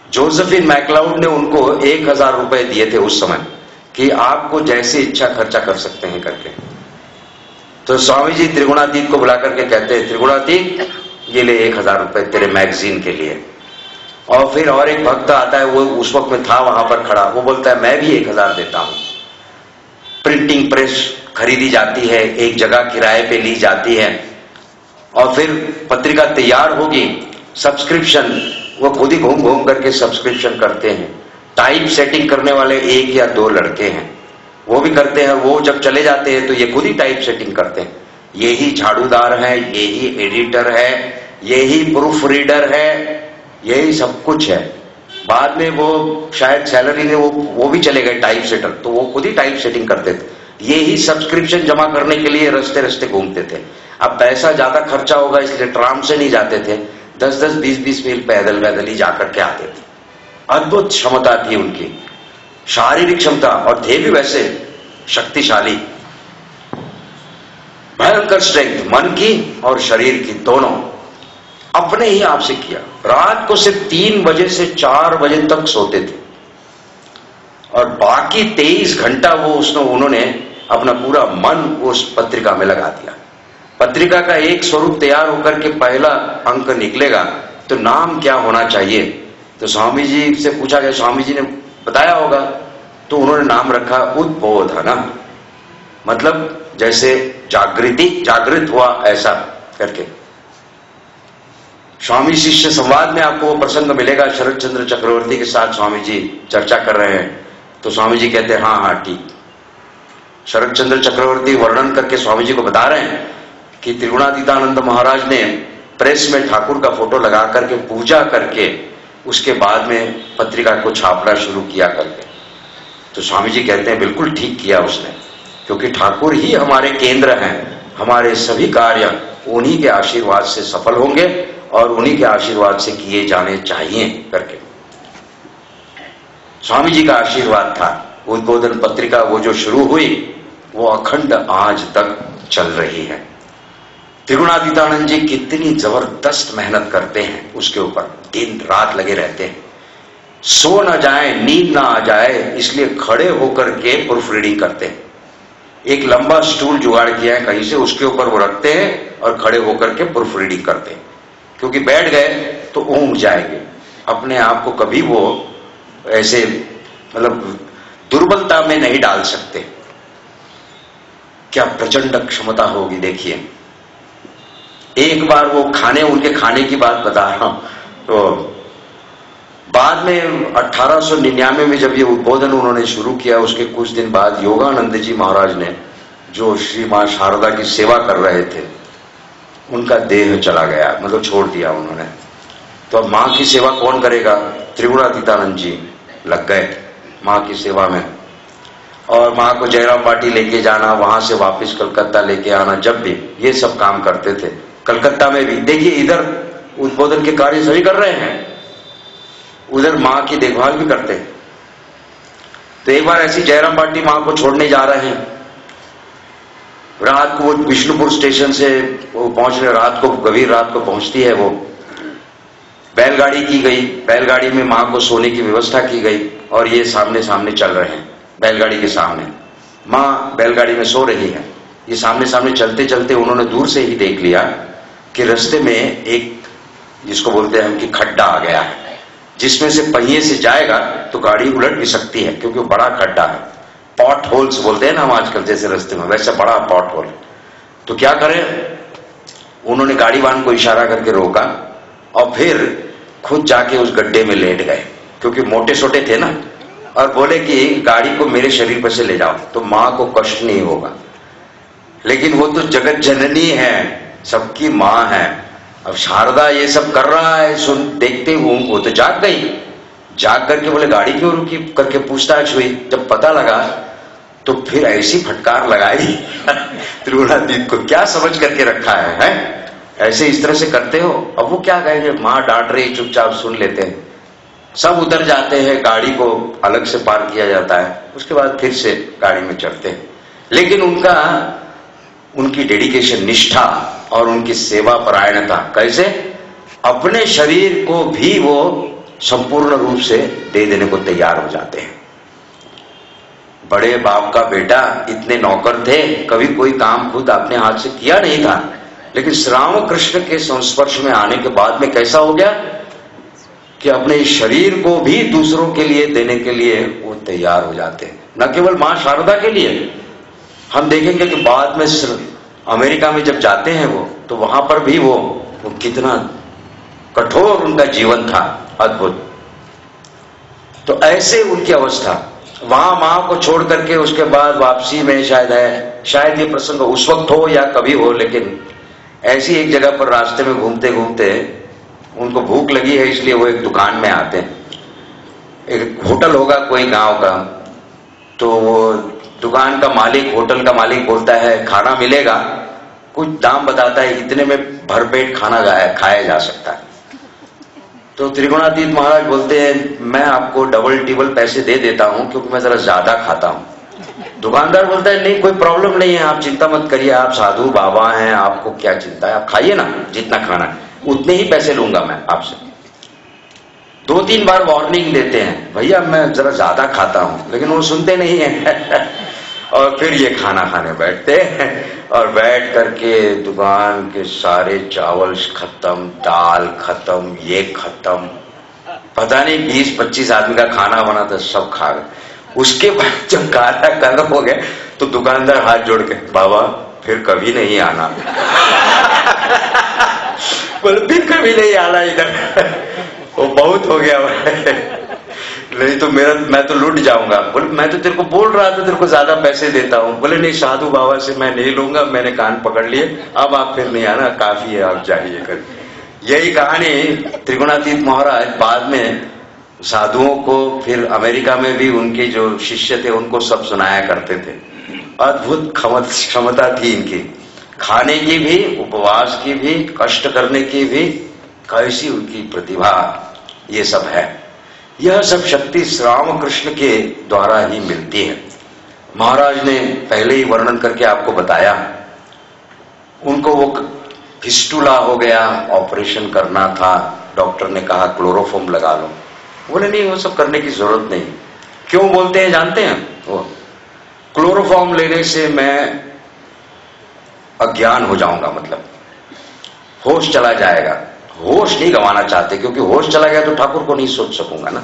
जोसेफिन मैक्लाउड ने उनको 1000 रुपए दिए थे उस समय कि आपको जैसी इच्छा खर्चा कर सकते हैं करके। तो स्वामी जी त्रिगुणातीत को बुला करके कहते हैं त्रिगुणातीत ये ले 1000 रुपए तेरे मैगजीन के लिए। और फिर और एक भक्त आता है, वो उस वक्त में था वहां पर खड़ा, वो बोलता है मैं भी 1000 देता हूं। प्रिंटिंग प्रेस खरीदी जाती है, एक जगह किराए पे ली जाती है और फिर पत्रिका तैयार होगी, सब्सक्रिप्शन वो खुद ही घूम घूम करके सब्सक्रिप्शन करते हैं। टाइप सेटिंग करने वाले 1 या 2 लड़के हैं, वो भी करते हैं। वो जब चले जाते हैं तो ये खुद ही टाइप सेटिंग करते हैं। यही झाड़ूदार है, यही एडिटर है, यही प्रूफ रीडर है, यही सब कुछ है। बाद में वो शायद सैलरी ने वो भी चले गए टाइप सेटर, तो वो खुद ही टाइप सेटिंग करते थे। यही सब्सक्रिप्शन जमा करने के लिए रस्ते रस्ते घूमते थे। अब पैसा ज्यादा खर्चा होगा इसलिए ट्राम से नहीं जाते थे, 10-10, 20-20 मील पैदल पैदल ही जाकर के आते थे। अद्भुत क्षमता थी उनकी, शारीरिक क्षमता, और थे भी वैसे शक्तिशाली। भयंकर स्ट्रेंथ मन की और शरीर की दोनों। अपने ही आप से किया। रात को सिर्फ 3 बजे से 4 बजे तक सोते थे और बाकी 23 घंटा उन्होंने अपना पूरा मन उस पत्रिका में लगा दिया। पत्रिका का एक स्वरूप तैयार होकर के पहला अंक निकलेगा तो नाम क्या होना चाहिए, तो स्वामी जी से पूछा गया, स्वामी जी ने बताया होगा, तो उन्होंने नाम रखा उद्बोधन, मतलब जैसे जागृत हुआ ऐसा करके। स्वामी शिष्य संवाद में आपको वो प्रसंग मिलेगा, शरद चंद्र चक्रवर्ती के साथ स्वामी जी चर्चा कर रहे हैं, तो स्वामी जी कहते हैं हाँ हाँ ठीक। शरद चंद्र चक्रवर्ती वर्णन करके स्वामी जी को बता रहे हैं कि त्रिगुणातीतानंद महाराज ने प्रेस में ठाकुर का फोटो लगा करके पूजा करके उसके बाद में पत्रिका को छापना शुरू किया करके। तो स्वामी जी कहते हैं बिल्कुल ठीक किया उसने, क्योंकि ठाकुर ही हमारे केंद्र हैं, हमारे सभी कार्य उन्हीं के आशीर्वाद से सफल होंगे और उन्हीं के आशीर्वाद से किए जाने चाहिए करके स्वामी जी का आशीर्वाद था। उद्बोधन पत्रिका वो जो शुरू हुई वो अखंड आज तक चल रही है। त्रिगुणातीतानंद जी कितनी जबरदस्त मेहनत करते हैं उसके ऊपर, दिन रात लगे रहते हैं, सो ना जाए, नींद ना आ जाए, इसलिए खड़े होकर के प्रूफ रीडिंग करते हैं। एक लंबा स्टूल जुगाड़ किया है कहीं से, उसके ऊपर वो रखते हैं और खड़े होकर के प्रूफ रीडिंग करते हैं, क्योंकि बैठ गए तो ऊंघ जाएंगे। अपने आप को कभी वो ऐसे मतलब दुर्बलता में नहीं डाल सकते। क्या प्रचंड क्षमता होगी देखिए। एक बार वो उनके खाने की बात बता रहा हूं, तो बाद में 1899 में जब ये उद्बोधन उन्होंने शुरू किया, उसके कुछ दिन बाद योगानंद जी महाराज ने, जो श्री मां शारदा की सेवा कर रहे थे, उनका देह चला गया, मतलब छोड़ दिया उन्होंने। तो अब मां की सेवा कौन करेगा? त्रिगुणातीतानंद जी लग गए मां की सेवा में, और मां को जयराम बाटी लेके जाना, वहां से वापस कलकत्ता लेके आना, जब भी ये सब काम करते थे। कलकत्ता में भी देखिए, इधर उद्बोधन के कार्य सभी कर रहे हैं, उधर मां की देखभाल भी करते हैं। तो एक बार ऐसी जयराम बाटी मां को छोड़ने जा रहे हैं, रात को वो विष्णुपुर स्टेशन से वो पहुंच रहे, रात को गंभीर रात को पहुंचती है वो। बैलगाड़ी की गई, बैलगाड़ी में मां को सोने की व्यवस्था की गई और ये सामने सामने चल रहे हैं, बैलगाड़ी के सामने मां बैलगाड़ी में सो रही है। ये सामने सामने चलते चलते उन्होंने दूर से ही देख लिया कि रास्ते में एक, जिसको बोलते हैं हम, कि खड्डा आ गया है, जिसमें से पहिए से जाएगा तो गाड़ी उलट भी सकती है, क्योंकि बड़ा खड्डा है। पॉट होल्स बोलते हैं ना हम आजकल, जैसे रास्ते में, वैसे बड़ा पॉट होल। तो क्या करें, उन्होंने गाड़ी वाहन को इशारा करके रोका और फिर खुद जाके उस गड्ढे में लेट गए, क्योंकि मोटे सोटे थे ना, और बोले कि गाड़ी को मेरे शरीर पर से ले जाओ तो माँ को कष्ट नहीं होगा। लेकिन वो तो जगत जननी है, सबकी माँ है। अब शारदा ये सब कर रहा है, सुन देखते हुए वो तो जाग गई। जाग करके बोले गाड़ी क्यों रुकी करके पूछताछ हुई। जब पता लगा तो फिर ऐसी फटकार लगाई त्रिगुणातीत को, क्या समझ करके रखा है? ऐसे इस तरह से करते हो। अब वो क्या कहेंगे, माँ डांट रही, चुपचाप सुन लेते हैं, सब उतर जाते हैं, गाड़ी को अलग से पार किया जाता है, उसके बाद फिर से गाड़ी में चढ़ते हैं। लेकिन उनकी डेडिकेशन, निष्ठा और उनकी सेवा परायणता, कैसे अपने शरीर को भी वो संपूर्ण रूप से दे देने को तैयार हो जाते हैं। बड़े बाप का बेटा, इतने नौकर थे, कभी कोई काम खुद अपने हाथ से किया नहीं था, लेकिन श्री राम कृष्ण के संस्पर्श में आने के बाद में कैसा हो गया कि अपने शरीर को भी दूसरों के लिए देने के लिए वो तैयार हो जाते हैं। न केवल मां शारदा के लिए, हम देखेंगे कि बाद में अमेरिका में जब जाते हैं वो, तो वहां पर भी वो कितना कठोर उनका जीवन था, अद्भुत। तो ऐसे उनकी अवस्था, वहां मां को छोड़ करके उसके बाद वापसी में शायद ये प्रसंग उस वक्त हो या कभी हो, लेकिन ऐसी एक जगह पर रास्ते में घूमते घूमते उनको भूख लगी है, इसलिए वो एक दुकान में आते हैं। एक होटल होगा कोई गांव का, तो वो दुकान का मालिक, होटल का मालिक बोलता है खाना मिलेगा, कुछ दाम बताता है, इतने में भरपेट खाना खाया जा सकता है। तो त्रिगुणातीत महाराज बोलते हैं मैं आपको डबल टिबल पैसे दे देता हूं, क्योंकि मैं जरा ज्यादा खाता हूं। दुकानदार बोलता है नहीं, कोई प्रॉब्लम नहीं है, आप चिंता मत करिए, आप साधु बाबा हैं, आपको क्या चिंता है, आप खाइए ना, जितना खाना है उतने ही पैसे लूंगा मैं आपसे। 2-3 बार वार्निंग देते हैं, भैया मैं जरा ज्यादा खाता हूं, लेकिन वो सुनते नहीं है और फिर ये खाना खाने बैठते हैं, और बैठ करके दुकान के सारे चावल खत्म, दाल खत्म, ये खत्म, पता नहीं 20-25 आदमी का खाना बना था, सब खा गए। उसके बाद जब खाना खत्म हो गया तो दुकानदार हाथ जोड़ के, बाबा फिर कभी नहीं आना बोले फिर कभी नहीं आना इधर वो बहुत हो गया नहीं तो मैं तो लूट जाऊंगा। बोले मैं तो तेरे को बोल रहा था, तेरे को ज्यादा पैसे देता हूँ। बोले नहीं, साधु बाबा से मैं नहीं लूंगा, मैंने कान पकड़ लिए, अब आप फिर नहीं आना, काफी है, आप जाइए कर। यही कहानी त्रिगुणातीत महाराज बाद में साधुओं को, फिर अमेरिका में भी उनके जो शिष्य थे उनको सब सुनाया करते थे। अद्भुत क्षमता थी इनकी, खाने की भी, उपवास की भी, कष्ट करने की भी, कैसी उनकी प्रतिभा, ये सब है। यह सब शक्ति श्री राम कृष्ण के द्वारा ही मिलती है। महाराज ने पहले ही वर्णन करके आपको बताया, उनको वो फिस्टुला हो गया, ऑपरेशन करना था, डॉक्टर ने कहा क्लोरोफॉर्म लगा लो। बोले नहीं, वो सब करने की जरूरत नहीं। क्यों बोलते हैं जानते हैं? वो क्लोरोफॉर्म लेने से मैं अज्ञान हो जाऊंगा, मतलब होश चला जाएगा। होश नहीं गंवाना चाहते, क्योंकि होश चला गया तो ठाकुर को नहीं सोच सकूंगा ना,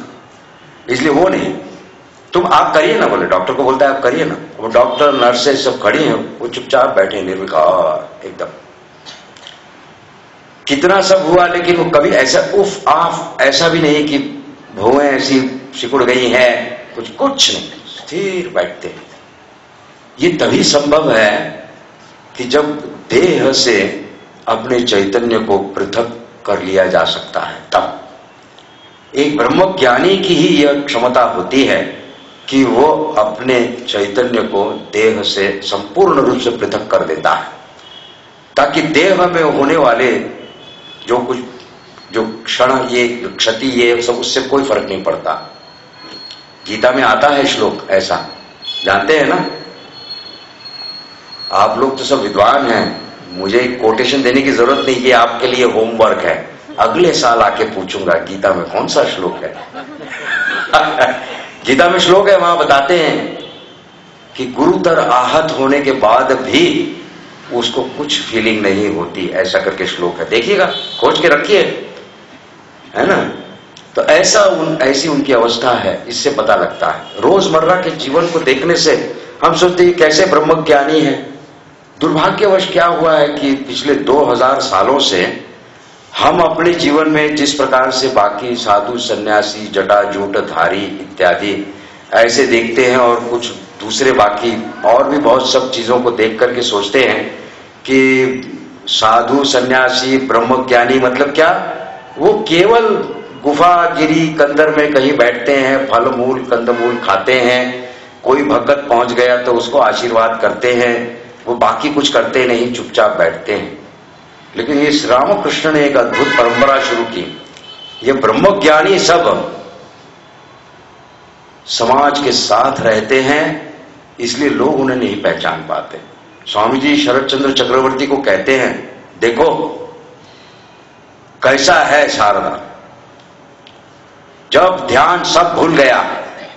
इसलिए वो नहीं। तुम आप करिए ना, बोले डॉक्टर को बोलता है आप करिए ना। वो डॉक्टर नर्सेस सब खड़ी हैं, वो चुपचाप बैठे निर्विकार एकदम। कितना सब हुआ, लेकिन वो कभी ऐसा उफ आफ ऐसा भी नहीं कि भौएं ऐसी सिकुड़ गई है, कुछ नहीं, स्थिर बैठते हैं। ये तभी संभव है कि जब देह से अपने चैतन्य को पृथक कर लिया जा सकता है। तब एक ब्रह्मज्ञानी की ही यह क्षमता होती है कि वो अपने चैतन्य को देह से संपूर्ण रूप से पृथक कर देता है, ताकि देह में होने वाले जो कुछ, जो क्षण, ये क्षति, ये सब, उससे कोई फर्क नहीं पड़ता। गीता में आता है श्लोक ऐसा, जानते हैं ना आप लोग, तो सब विद्वान हैं, मुझे कोटेशन देने की जरूरत नहीं, कि आपके लिए होमवर्क है, अगले साल आके पूछूंगा गीता में कौन सा श्लोक है गीता में श्लोक है, वहां बताते हैं कि गुरुतर आहत होने के बाद भी उसको कुछ फीलिंग नहीं होती, ऐसा करके श्लोक है, देखिएगा, खोज के रखिए, है ना। तो ऐसी उनकी अवस्था है, इससे पता लगता है। रोजमर्रा के जीवन को देखने से हम सोचते हैं कैसे ब्रह्मज्ञानी है। दुर्भाग्यवश क्या हुआ है कि पिछले 2000 सालों से हम अपने जीवन में जिस प्रकार से बाकी साधु सन्यासी जटाजूट धारी इत्यादि ऐसे देखते हैं और कुछ दूसरे बाकी और भी बहुत सब चीजों को देख करके सोचते हैं कि साधु सन्यासी ब्रह्मज्ञानी मतलब क्या, वो केवल गुफा गिरी कंदर में कहीं बैठते हैं, फल मूल कंदमूल खाते हैं, कोई भगत पहुंच गया तो उसको आशीर्वाद करते हैं, वो बाकी कुछ करते नहीं, चुपचाप बैठते हैं। लेकिन ये श्री रामकृष्ण ने एक अद्भुत परंपरा शुरू की। ये ब्रह्मज्ञानी सब समाज के साथ रहते हैं, इसलिए लोग उन्हें नहीं पहचान पाते। स्वामी जी शरद चंद्र चक्रवर्ती को कहते हैं, देखो कैसा है शारदा, जब ध्यान सब भूल गया,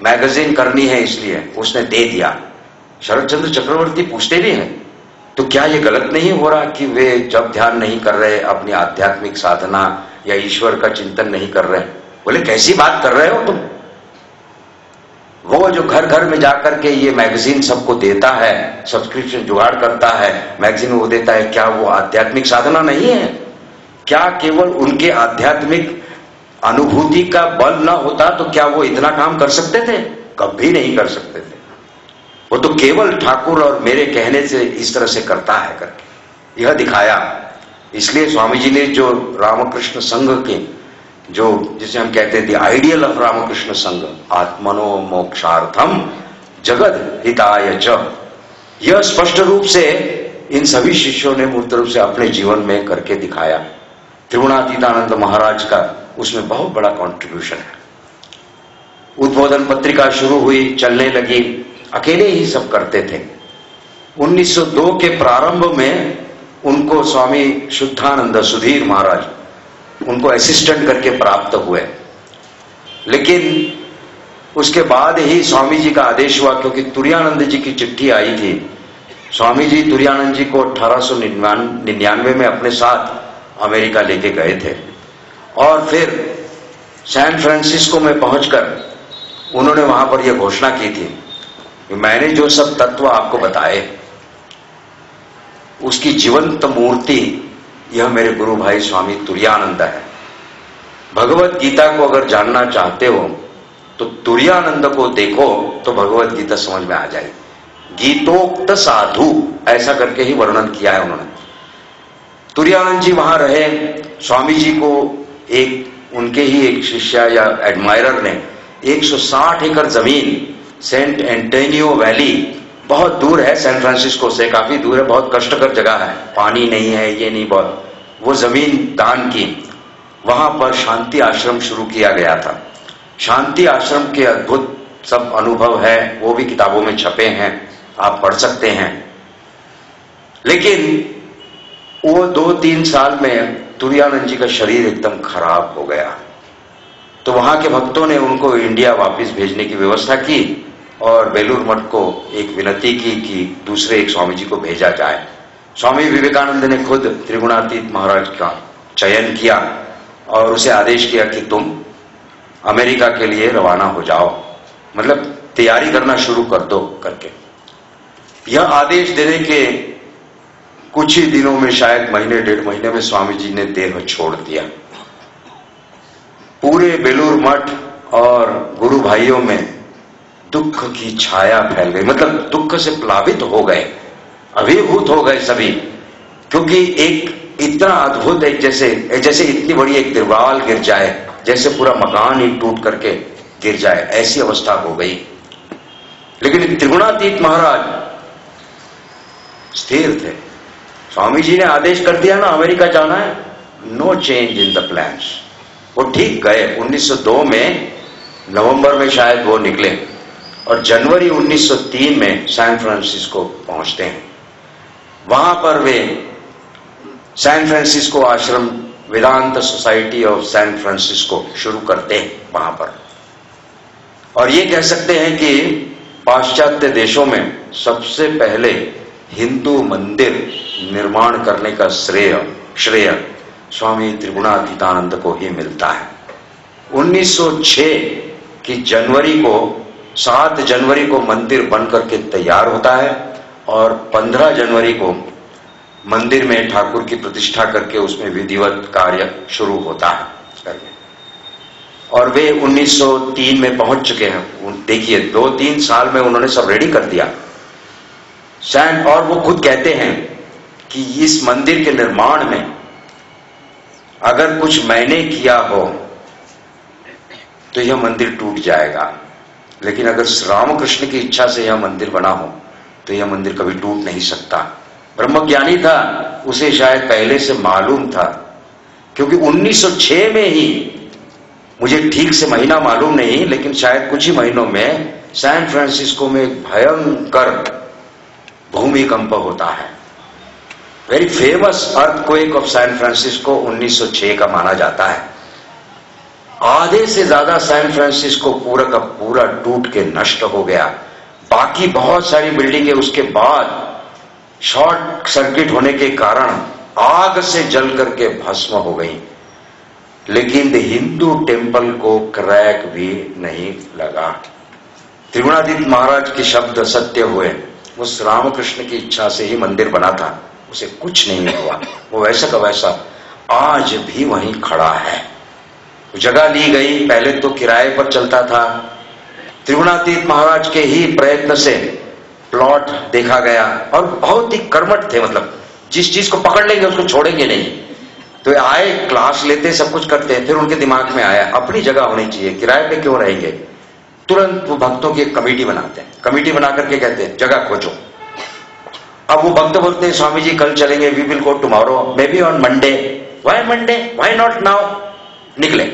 मैगजीन करनी है इसलिए उसने दे दिया। शरद चंद्र चक्रवर्ती पूछते भी हैं, तो क्या ये गलत नहीं हो रहा कि वे जब ध्यान नहीं कर रहे, अपनी आध्यात्मिक साधना या ईश्वर का चिंतन नहीं कर रहे? बोले कैसी बात कर रहे हो तुम, वो जो घर घर में जाकर के ये मैगजीन सबको देता है, सब्सक्रिप्शन जुगाड़ करता है, मैगजीन वो देता है, क्या वो आध्यात्मिक साधना नहीं है? क्या केवल उनके आध्यात्मिक अनुभूति का बल न होता तो क्या वो इतना काम कर सकते थे? कभी नहीं कर सकते थे। वो तो केवल ठाकुर और मेरे कहने से इस तरह से करता है करके यह दिखाया। इसलिए स्वामी जी ने जो रामकृष्ण संघ के जो जिसे हम कहते हैं द आइडियल ऑफ रामकृष्ण संघ, आत्मनो मोक्षार्थम जगद हिताय च, यह स्पष्ट रूप से इन सभी शिष्यों ने मूर्त रूप से अपने जीवन में करके दिखाया। त्रिगुणातीतानंद महाराज का उसमें बहुत बड़ा कंट्रीब्यूशन है। उद्बोधन पत्रिका शुरू हुई, चलने लगी, अकेले ही सब करते थे। 1902 के प्रारंभ में उनको स्वामी शुद्धानंद सुधीर महाराज उनको असिस्टेंट करके प्राप्त हुए, लेकिन उसके बाद ही स्वामी जी का आदेश हुआ, क्योंकि तुरानंद जी की चिट्ठी आई थी। स्वामी जी तुरानंद जी को 1899 में अपने साथ अमेरिका लेके गए थे और फिर सैन फ्रांसिस्को में पहुंचकर उन्होंने वहां पर यह घोषणा की थी कि मैंने जो सब तत्व आपको बताए उसकी जीवंत मूर्ति यह मेरे गुरु भाई स्वामी तुरानंद है। भगवत गीता को अगर जानना चाहते हो तो तुरानंद को देखो तो भगवत गीता समझ में आ जाएगी। गीतोक्त साधु ऐसा करके ही वर्णन किया है उन्होंने। तुरानंद जी वहां रहे। स्वामी जी को एक उनके ही एक शिष्य या एडमायरर ने 160 एकड़ जमीन सेंट एंटोनियो वैली, बहुत दूर है सैन फ्रांसिस्को से, काफी दूर है, बहुत कष्टकर जगह है, पानी नहीं है, ये नहीं, बहुत, वो जमीन दान की। वहां पर शांति आश्रम शुरू किया गया था। शांति आश्रम के अद्भुत सब अनुभव है, वो भी किताबों में छपे हैं, आप पढ़ सकते हैं। लेकिन वो 2-3 साल में तुरानंद जी का शरीर एकदम खराब हो गया, तो वहां के भक्तों ने उनको इंडिया वापस भेजने की व्यवस्था की और बेलूर मठ को एक विनती की कि दूसरे एक स्वामी जी को भेजा जाए। स्वामी विवेकानंद ने खुद त्रिगुणातीत महाराज का चयन किया और उसे आदेश किया कि तुम अमेरिका के लिए रवाना हो जाओ, मतलब तैयारी करना शुरू कर दो करके। यह आदेश देने के कुछ ही दिनों में, शायद महीने 1.5 महीने में, स्वामी जी ने देह छोड़ दिया। पूरे बेलूर मठ और गुरु भाइयों में दुख की छाया फैल गई, मतलब दुख से प्लावित हो गए, अभिभूत हो गए सभी, क्योंकि एक इतना अद्भुत, एक जैसे इतनी बड़ी एक दीवार गिर जाए, जैसे पूरा मकान ही टूट करके गिर जाए, ऐसी अवस्था हो गई। लेकिन त्रिगुणातीत महाराज स्थिर थे। स्वामी जी ने आदेश कर दिया ना अमेरिका जाना है, no change in the plans. वो ठीक गए। 1902 में नवंबर में शायद वो निकले और जनवरी 1903 में सैन फ्रांसिस्को पहुंचते हैं। वहां पर वे सैन फ्रांसिस्को आश्रम, वेदांत सोसाइटी ऑफ सैन फ्रांसिस्को शुरू करते हैं वहां पर। और ये कह सकते हैं कि पाश्चात्य देशों में सबसे पहले हिंदू मंदिर निर्माण करने का श्रेय स्वामी त्रिगुणातीतानंद को ही मिलता है। 1906 की जनवरी को, 7 जनवरी को मंदिर बनकर के तैयार होता है और 15 जनवरी को मंदिर में ठाकुर की प्रतिष्ठा करके उसमें विधिवत कार्य शुरू होता है। और वे 1903 में पहुंच चुके हैं। देखिए 2-3 साल में उन्होंने सब रेडी कर दिया। और वो खुद कहते हैं कि इस मंदिर के निर्माण में अगर कुछ मैंने किया हो तो यह मंदिर टूट जाएगा, लेकिन अगर रामकृष्ण की इच्छा से यह मंदिर बना हो तो यह मंदिर कभी टूट नहीं सकता। ब्रह्मज्ञानी था, उसे शायद पहले से मालूम था, क्योंकि 1906 में ही, मुझे ठीक से महीना मालूम नहीं, लेकिन शायद कुछ ही महीनों में सैन फ्रांसिस्को में एक भयंकर भूमिकंप होता है। Very famous earthquake of San Francisco 1906 का माना जाता है। आधे से ज्यादा सैन फ्रांसिस्को पूरा का पूरा टूट के नष्ट हो गया। बाकी बहुत सारी बिल्डिंगें उसके बाद शॉर्ट सर्किट होने के कारण आग से जल करके भस्म हो गई, लेकिन द हिंदू टेम्पल को क्रैक भी नहीं लगा। त्रिगुणातीत महाराज के शब्द सत्य हुए। उस रामकृष्ण की इच्छा से ही मंदिर बना था, उसे कुछ नहीं हुआ। वो वैसा का वैसा आज भी वहीं खड़ा है। जगह ली गई, पहले तो किराए पर चलता था। त्रिगुणातीत महाराज के ही प्रयत्न से प्लॉट देखा गया और बहुत ही कर्मठ थे, मतलब जिस चीज को पकड़ लेंगे उसको छोड़ेंगे नहीं। तो आए, क्लास लेते, सब कुछ करते हैं। फिर उनके दिमाग में आया अपनी जगह होनी चाहिए, किराए पे क्यों रहेंगे। तुरंत वो भक्तों की एक कमेटी बनाते हैं। कमेटी बना करके कहते हैं जगह खोजो। अब वो भक्त बोलते हैं स्वामी जी कल चलेंगे, we will go tomorrow, maybe on Monday. Why Monday, why not now. निकले,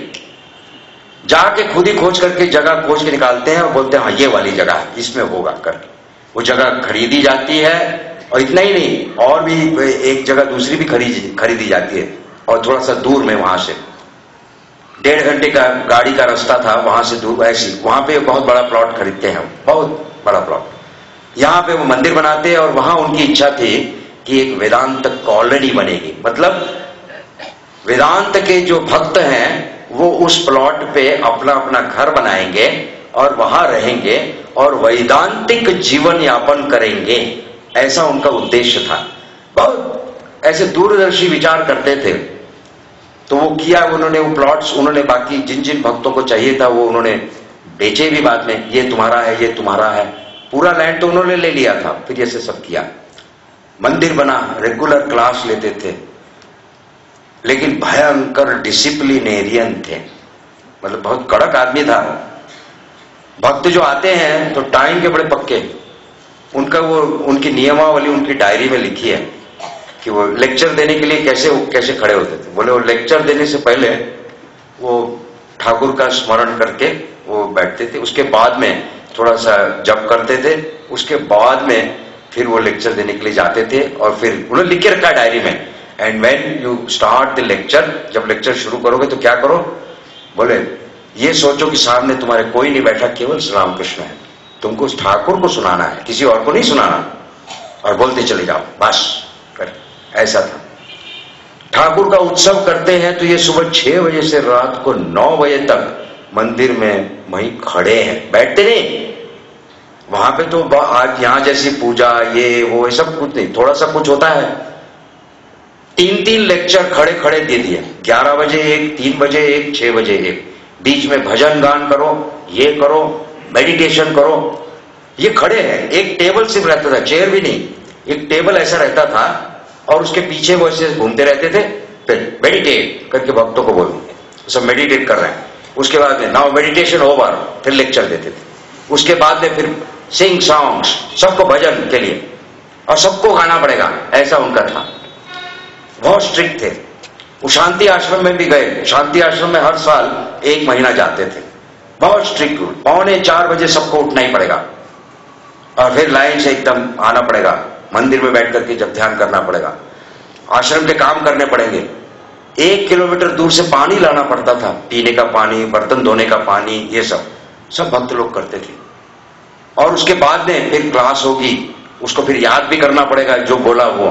जाके खुद ही खोज करके जगह खोज के निकालते हैं और बोलते हैं हाँ ये वाली जगह है, इसमें होगा करके। वो जगह खरीदी जाती है, और इतना ही नहीं, और भी एक जगह दूसरी भी खरीदी जाती है, और थोड़ा सा दूर में, वहां से 1.5 घंटे का गाड़ी का रास्ता था, वहां से दूर ऐसी, वहां पे बहुत बड़ा प्लॉट खरीदते हैं, बहुत बड़ा प्लॉट। यहां पे वो मंदिर बनाते हैं, और वहां उनकी इच्छा थी कि एक वेदांत कॉलोनी बनेगी। मतलब वेदांत के जो भक्त हैं वो उस प्लॉट पे अपना अपना घर बनाएंगे और वहां रहेंगे और वैदांतिक जीवन यापन करेंगे, ऐसा उनका उद्देश्य था। बहुत ऐसे दूरदर्शी विचार करते थे। तो वो किया उन्होंने, वो प्लॉट्स उन्होंने, बाकी जिन जिन भक्तों को चाहिए था वो उन्होंने बेचे भी बाद में। ये तुम्हारा है, ये तुम्हारा है, पूरा लैंड तो उन्होंने ले लिया था। फिर ये सब किया, मंदिर बना, रेगुलर क्लास लेते थे, लेकिन भयंकर डिसिप्लिनेरियन थे, मतलब बहुत कड़क आदमी था। भक्त जो आते हैं तो टाइम के बड़े पक्के। उनका वो, उनकी नियमावली उनकी डायरी में लिखी है कि वो लेक्चर देने के लिए कैसे खड़े होते थे। बोले वो लेक्चर देने से पहले वो ठाकुर का स्मरण करके वो बैठते थे, उसके बाद में थोड़ा सा जप करते थे, उसके बाद में फिर वो लेक्चर देने के लिए जाते थे। और फिर उन्होंने लिख के रखा डायरी में, and when you start the lecture, जब लेक्चर शुरू करोगे तो क्या करो, बोले ये सोचो कि सामने तुम्हारे कोई नहीं बैठा, केवल रामकृष्ण है, तुमको उस ठाकुर को सुनाना है, किसी और को नहीं सुनाना, और बोलते चले जाओ बस। ऐसा था। ठाकुर का उत्सव करते हैं तो ये सुबह 6 बजे से रात को 9 बजे तक मंदिर में वहीं खड़े हैं, बैठते नहीं। वहां पे तो आज यहां जैसी पूजा ये वो सब कुछ नहीं, थोड़ा सा कुछ होता है। 3 लेक्चर खड़े खड़े दे दिए, 11 बजे एक, 3 बजे एक, 6 बजे एक। बीच में भजन गान करो, ये करो, मेडिटेशन करो। ये खड़े हैं, एक टेबल सिर्फ रहता था, चेयर भी नहीं, एक टेबल ऐसा रहता था, और उसके पीछे वो ऐसे घूमते रहते थे। फिर मेडिटेट करके भक्तों को बोलो, सब मेडिटेट कर रहे हैं। उसके बाद में नाउ मेडिटेशन ओवर, फिर लेक्चर देते थे। उसके बाद में फिर सिंग सॉन्ग्स, सबको भजन के लिए, और सबको गाना पड़ेगा, ऐसा उनका था। बहुत स्ट्रिक्ट थे। वो शांति आश्रम में भी गए, शांति आश्रम में हर साल 1 महीना जाते थे। बहुत स्ट्रिक्ट रूल, 3:45 बजे सबको उठना ही पड़ेगा, और फिर लाइन से एकदम आना पड़ेगा, मंदिर में बैठ करके जब ध्यान करना पड़ेगा, आश्रम के काम करने पड़ेंगे। 1 किलोमीटर दूर से पानी लाना पड़ता था, पीने का पानी, बर्तन धोने का पानी, ये सब भक्त लोग करते थे। और उसके बाद में फिर क्लास होगी, उसको फिर याद भी करना पड़ेगा जो बोला वो,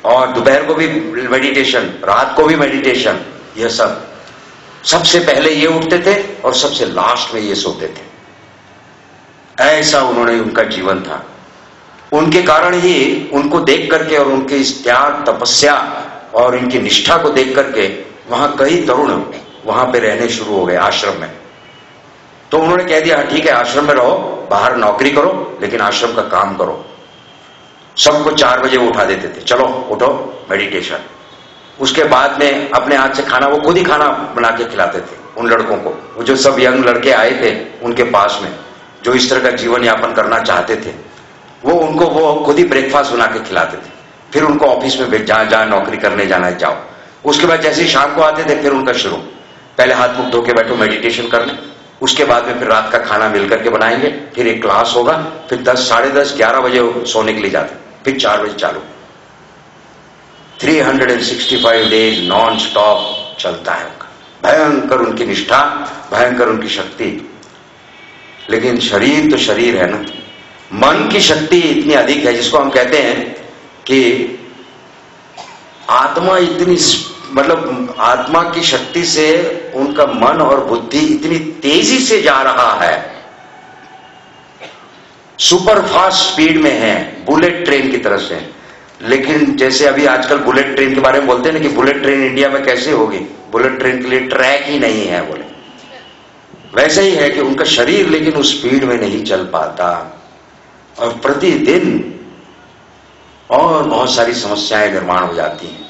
और दोपहर को भी मेडिटेशन, रात को भी मेडिटेशन, यह सब। सबसे पहले ये उठते थे और सबसे लास्ट में ये सोते थे। ऐसा उन्होंने, उनका जीवन था। उनके कारण ही उनको देख करके और उनके इस त्याग तपस्या और इनकी निष्ठा को देख करके वहां कई तरुण वहां पे रहने शुरू हो गए आश्रम में। तो उन्होंने कह दिया ठीक है आश्रम में रहो, बाहर नौकरी करो लेकिन आश्रम का काम करो। सबको 4 बजे वो उठा देते थे, चलो उठो मेडिटेशन। उसके बाद में अपने हाथ से खाना वो खुद ही खाना बना के खिलाते थे उन लड़कों को। वो जो सब यंग लड़के आए थे उनके पास में जो इस तरह का जीवन यापन करना चाहते थे, वो उनको वो खुद ही ब्रेकफास्ट बना के खिलाते थे। फिर उनको ऑफिस में जहां नौकरी करने जाना है जाओ। उसके बाद जैसे ही शाम को आते थे फिर उनका शुरू, पहले हाथ मुख धो के बैठो मेडिटेशन करने, उसके बाद में फिर रात का खाना मिलकर के बनाएंगे, फिर एक क्लास होगा, फिर 10, साढ़े 10, 11 बजे सोने के लिए जाते, फिर 4 बजे चालू। 365 डेज नॉन स्टॉप चलता है उनका। भयंकर उनकी निष्ठा, भयंकर उनकी शक्ति। लेकिन शरीर तो शरीर है ना, मन की शक्ति इतनी अधिक है, जिसको हम कहते हैं कि आत्मा इतनी, मतलब आत्मा की शक्ति से उनका मन और बुद्धि इतनी तेजी से जा रहा है, सुपर फास्ट स्पीड में है, बुलेट ट्रेन की तरह से। लेकिन जैसे अभी आजकल बुलेट ट्रेन के बारे में बोलते हैं ना कि बुलेट ट्रेन इंडिया में कैसे होगी, बुलेट ट्रेन के लिए ट्रैक ही नहीं है बोले, वैसे ही है कि उनका शरीर लेकिन उस स्पीड में नहीं चल पाता और प्रतिदिन और बहुत सारी समस्याएं निर्माण हो जाती हैं।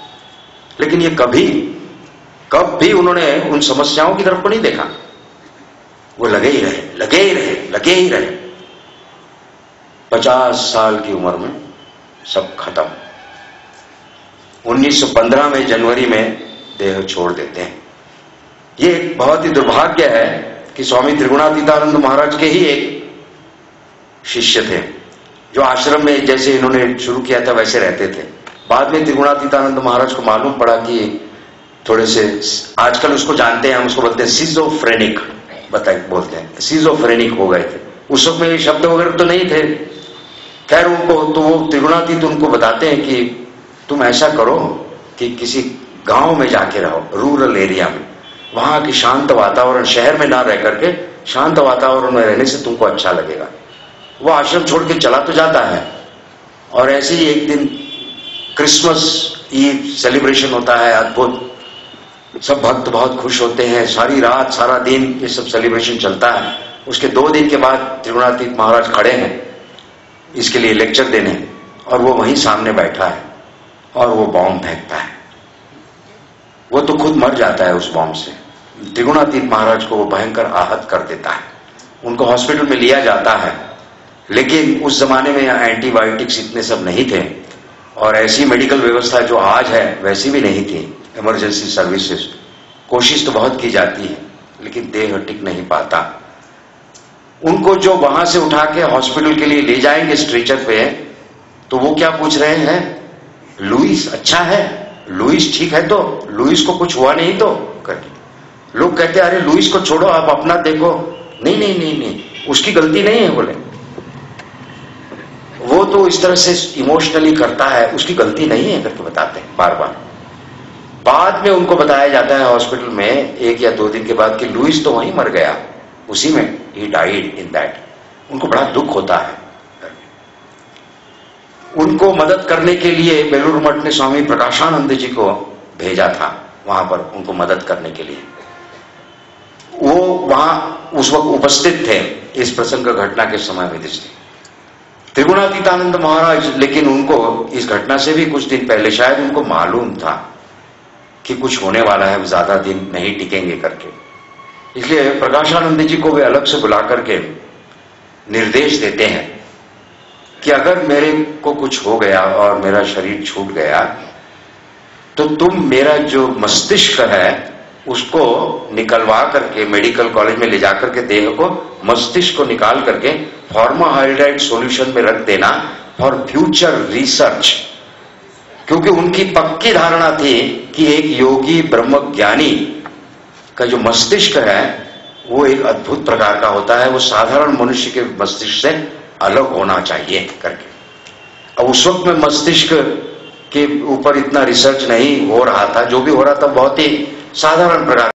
लेकिन ये कभी उन्होंने उन समस्याओं की तरफ को नहीं देखा, वो लगे ही रहे। 50 साल की उम्र में सब खत्म। 1915 में जनवरी में देह छोड़ देते हैं। ये एक बहुत ही दुर्भाग्य है कि स्वामी त्रिगुणातीतानंद महाराज के ही एक शिष्य थे जो आश्रम में जैसे इन्होंने शुरू किया था वैसे रहते थे। बाद में त्रिगुणातीतानंद महाराज को मालूम पड़ा कि थोड़े से, आजकल उसको जानते हैं हम, उसको बोलते हैं सिजोफ्रेनिक, बोलते हैं सिजोफ्रेनिक हो गए थे। उस वक्त में ये शब्द वगैरह तो नहीं थे। खैर उनको तो वो त्रिगुणातीत उनको बताते हैं कि तुम ऐसा करो कि किसी गांव में जाके रहो, रूरल एरिया में, वहां की शांत वातावरण, शहर में ना रह करके शांत वातावरण में रहने से तुमको अच्छा लगेगा। वो आश्रम छोड़ के चला तो जाता है और ऐसे ही एक दिन क्रिसमस ईव सेलिब्रेशन होता है, अद्भुत, सब भक्त बहुत खुश होते हैं, सारी रात सारा दिन ये सब सेलिब्रेशन चलता है। उसके 2 दिन के बाद त्रिगुणातीत महाराज खड़े हैं इसके लिए लेक्चर देने, और वो वहीं सामने बैठा है और वो बॉम्ब फेंकता है। वो तो खुद मर जाता है उस बॉम्ब से। त्रिगुणातीत महाराज को वो भयंकर आहत कर देता है। उनको हॉस्पिटल में लिया जाता है, लेकिन उस जमाने में एंटीबायोटिक्स इतने सब नहीं थे और ऐसी मेडिकल व्यवस्था जो आज है वैसी भी नहीं थी, इमरजेंसी सर्विसेज। कोशिश तो बहुत की जाती है लेकिन देह टिक नहीं पाता। उनको जो वहां से उठा के हॉस्पिटल के लिए ले जाएंगे स्ट्रेचर पे, तो वो क्या पूछ रहे हैं, लुइस अच्छा है, लुइस ठीक है, तो लुइस को कुछ हुआ नहीं तो करके। लोग कहते हैं अरे लुइस को छोड़ो आप अपना देखो। नहीं, उसकी गलती नहीं है बोले, वो तो इस तरह से इमोशनली करता है, उसकी गलती नहीं है करके बताते हैं बार बार। बाद में उनको बताया जाता है हॉस्पिटल में 1 या 2 दिन के बाद कि लुइस तो वहीं मर गया, उसी में ही डाइड इन दैट। उनको बड़ा दुख होता है। उनको मदद करने के लिए बेलूर मठ ने स्वामी प्रकाशानंद जी को भेजा था वहां पर उनको मदद करने के लिए। वो वहां उस वक्त उपस्थित थे इस प्रसंग घटना के समय में दृष्टि। त्रिगुणातीतानंद महाराज, लेकिन उनको इस घटना से भी कुछ दिन पहले शायद उनको मालूम था कि कुछ होने वाला है, ज्यादा दिन नहीं टिकेंगे करके, इसलिए प्रकाशानंद जी को वे अलग से बुला करके निर्देश देते हैं कि अगर मेरे को कुछ हो गया और मेरा शरीर छूट गया तो तुम मेरा जो मस्तिष्क है उसको निकलवा करके मेडिकल कॉलेज में ले जाकर के देह को, मस्तिष्क को निकाल करके फॉर्माहाइड्राइड सॉल्यूशन में रख देना फॉर फ्यूचर रिसर्च। क्योंकि उनकी पक्की धारणा थी कि एक योगी ब्रह्मज्ञानी का जो मस्तिष्क है वो एक अद्भुत प्रकार का होता है, वो साधारण मनुष्य के मस्तिष्क से अलग होना चाहिए करके। अब उस वक्त में मस्तिष्क के ऊपर इतना रिसर्च नहीं हो रहा था, जो भी हो रहा था बहुत ही साधारण प्रकार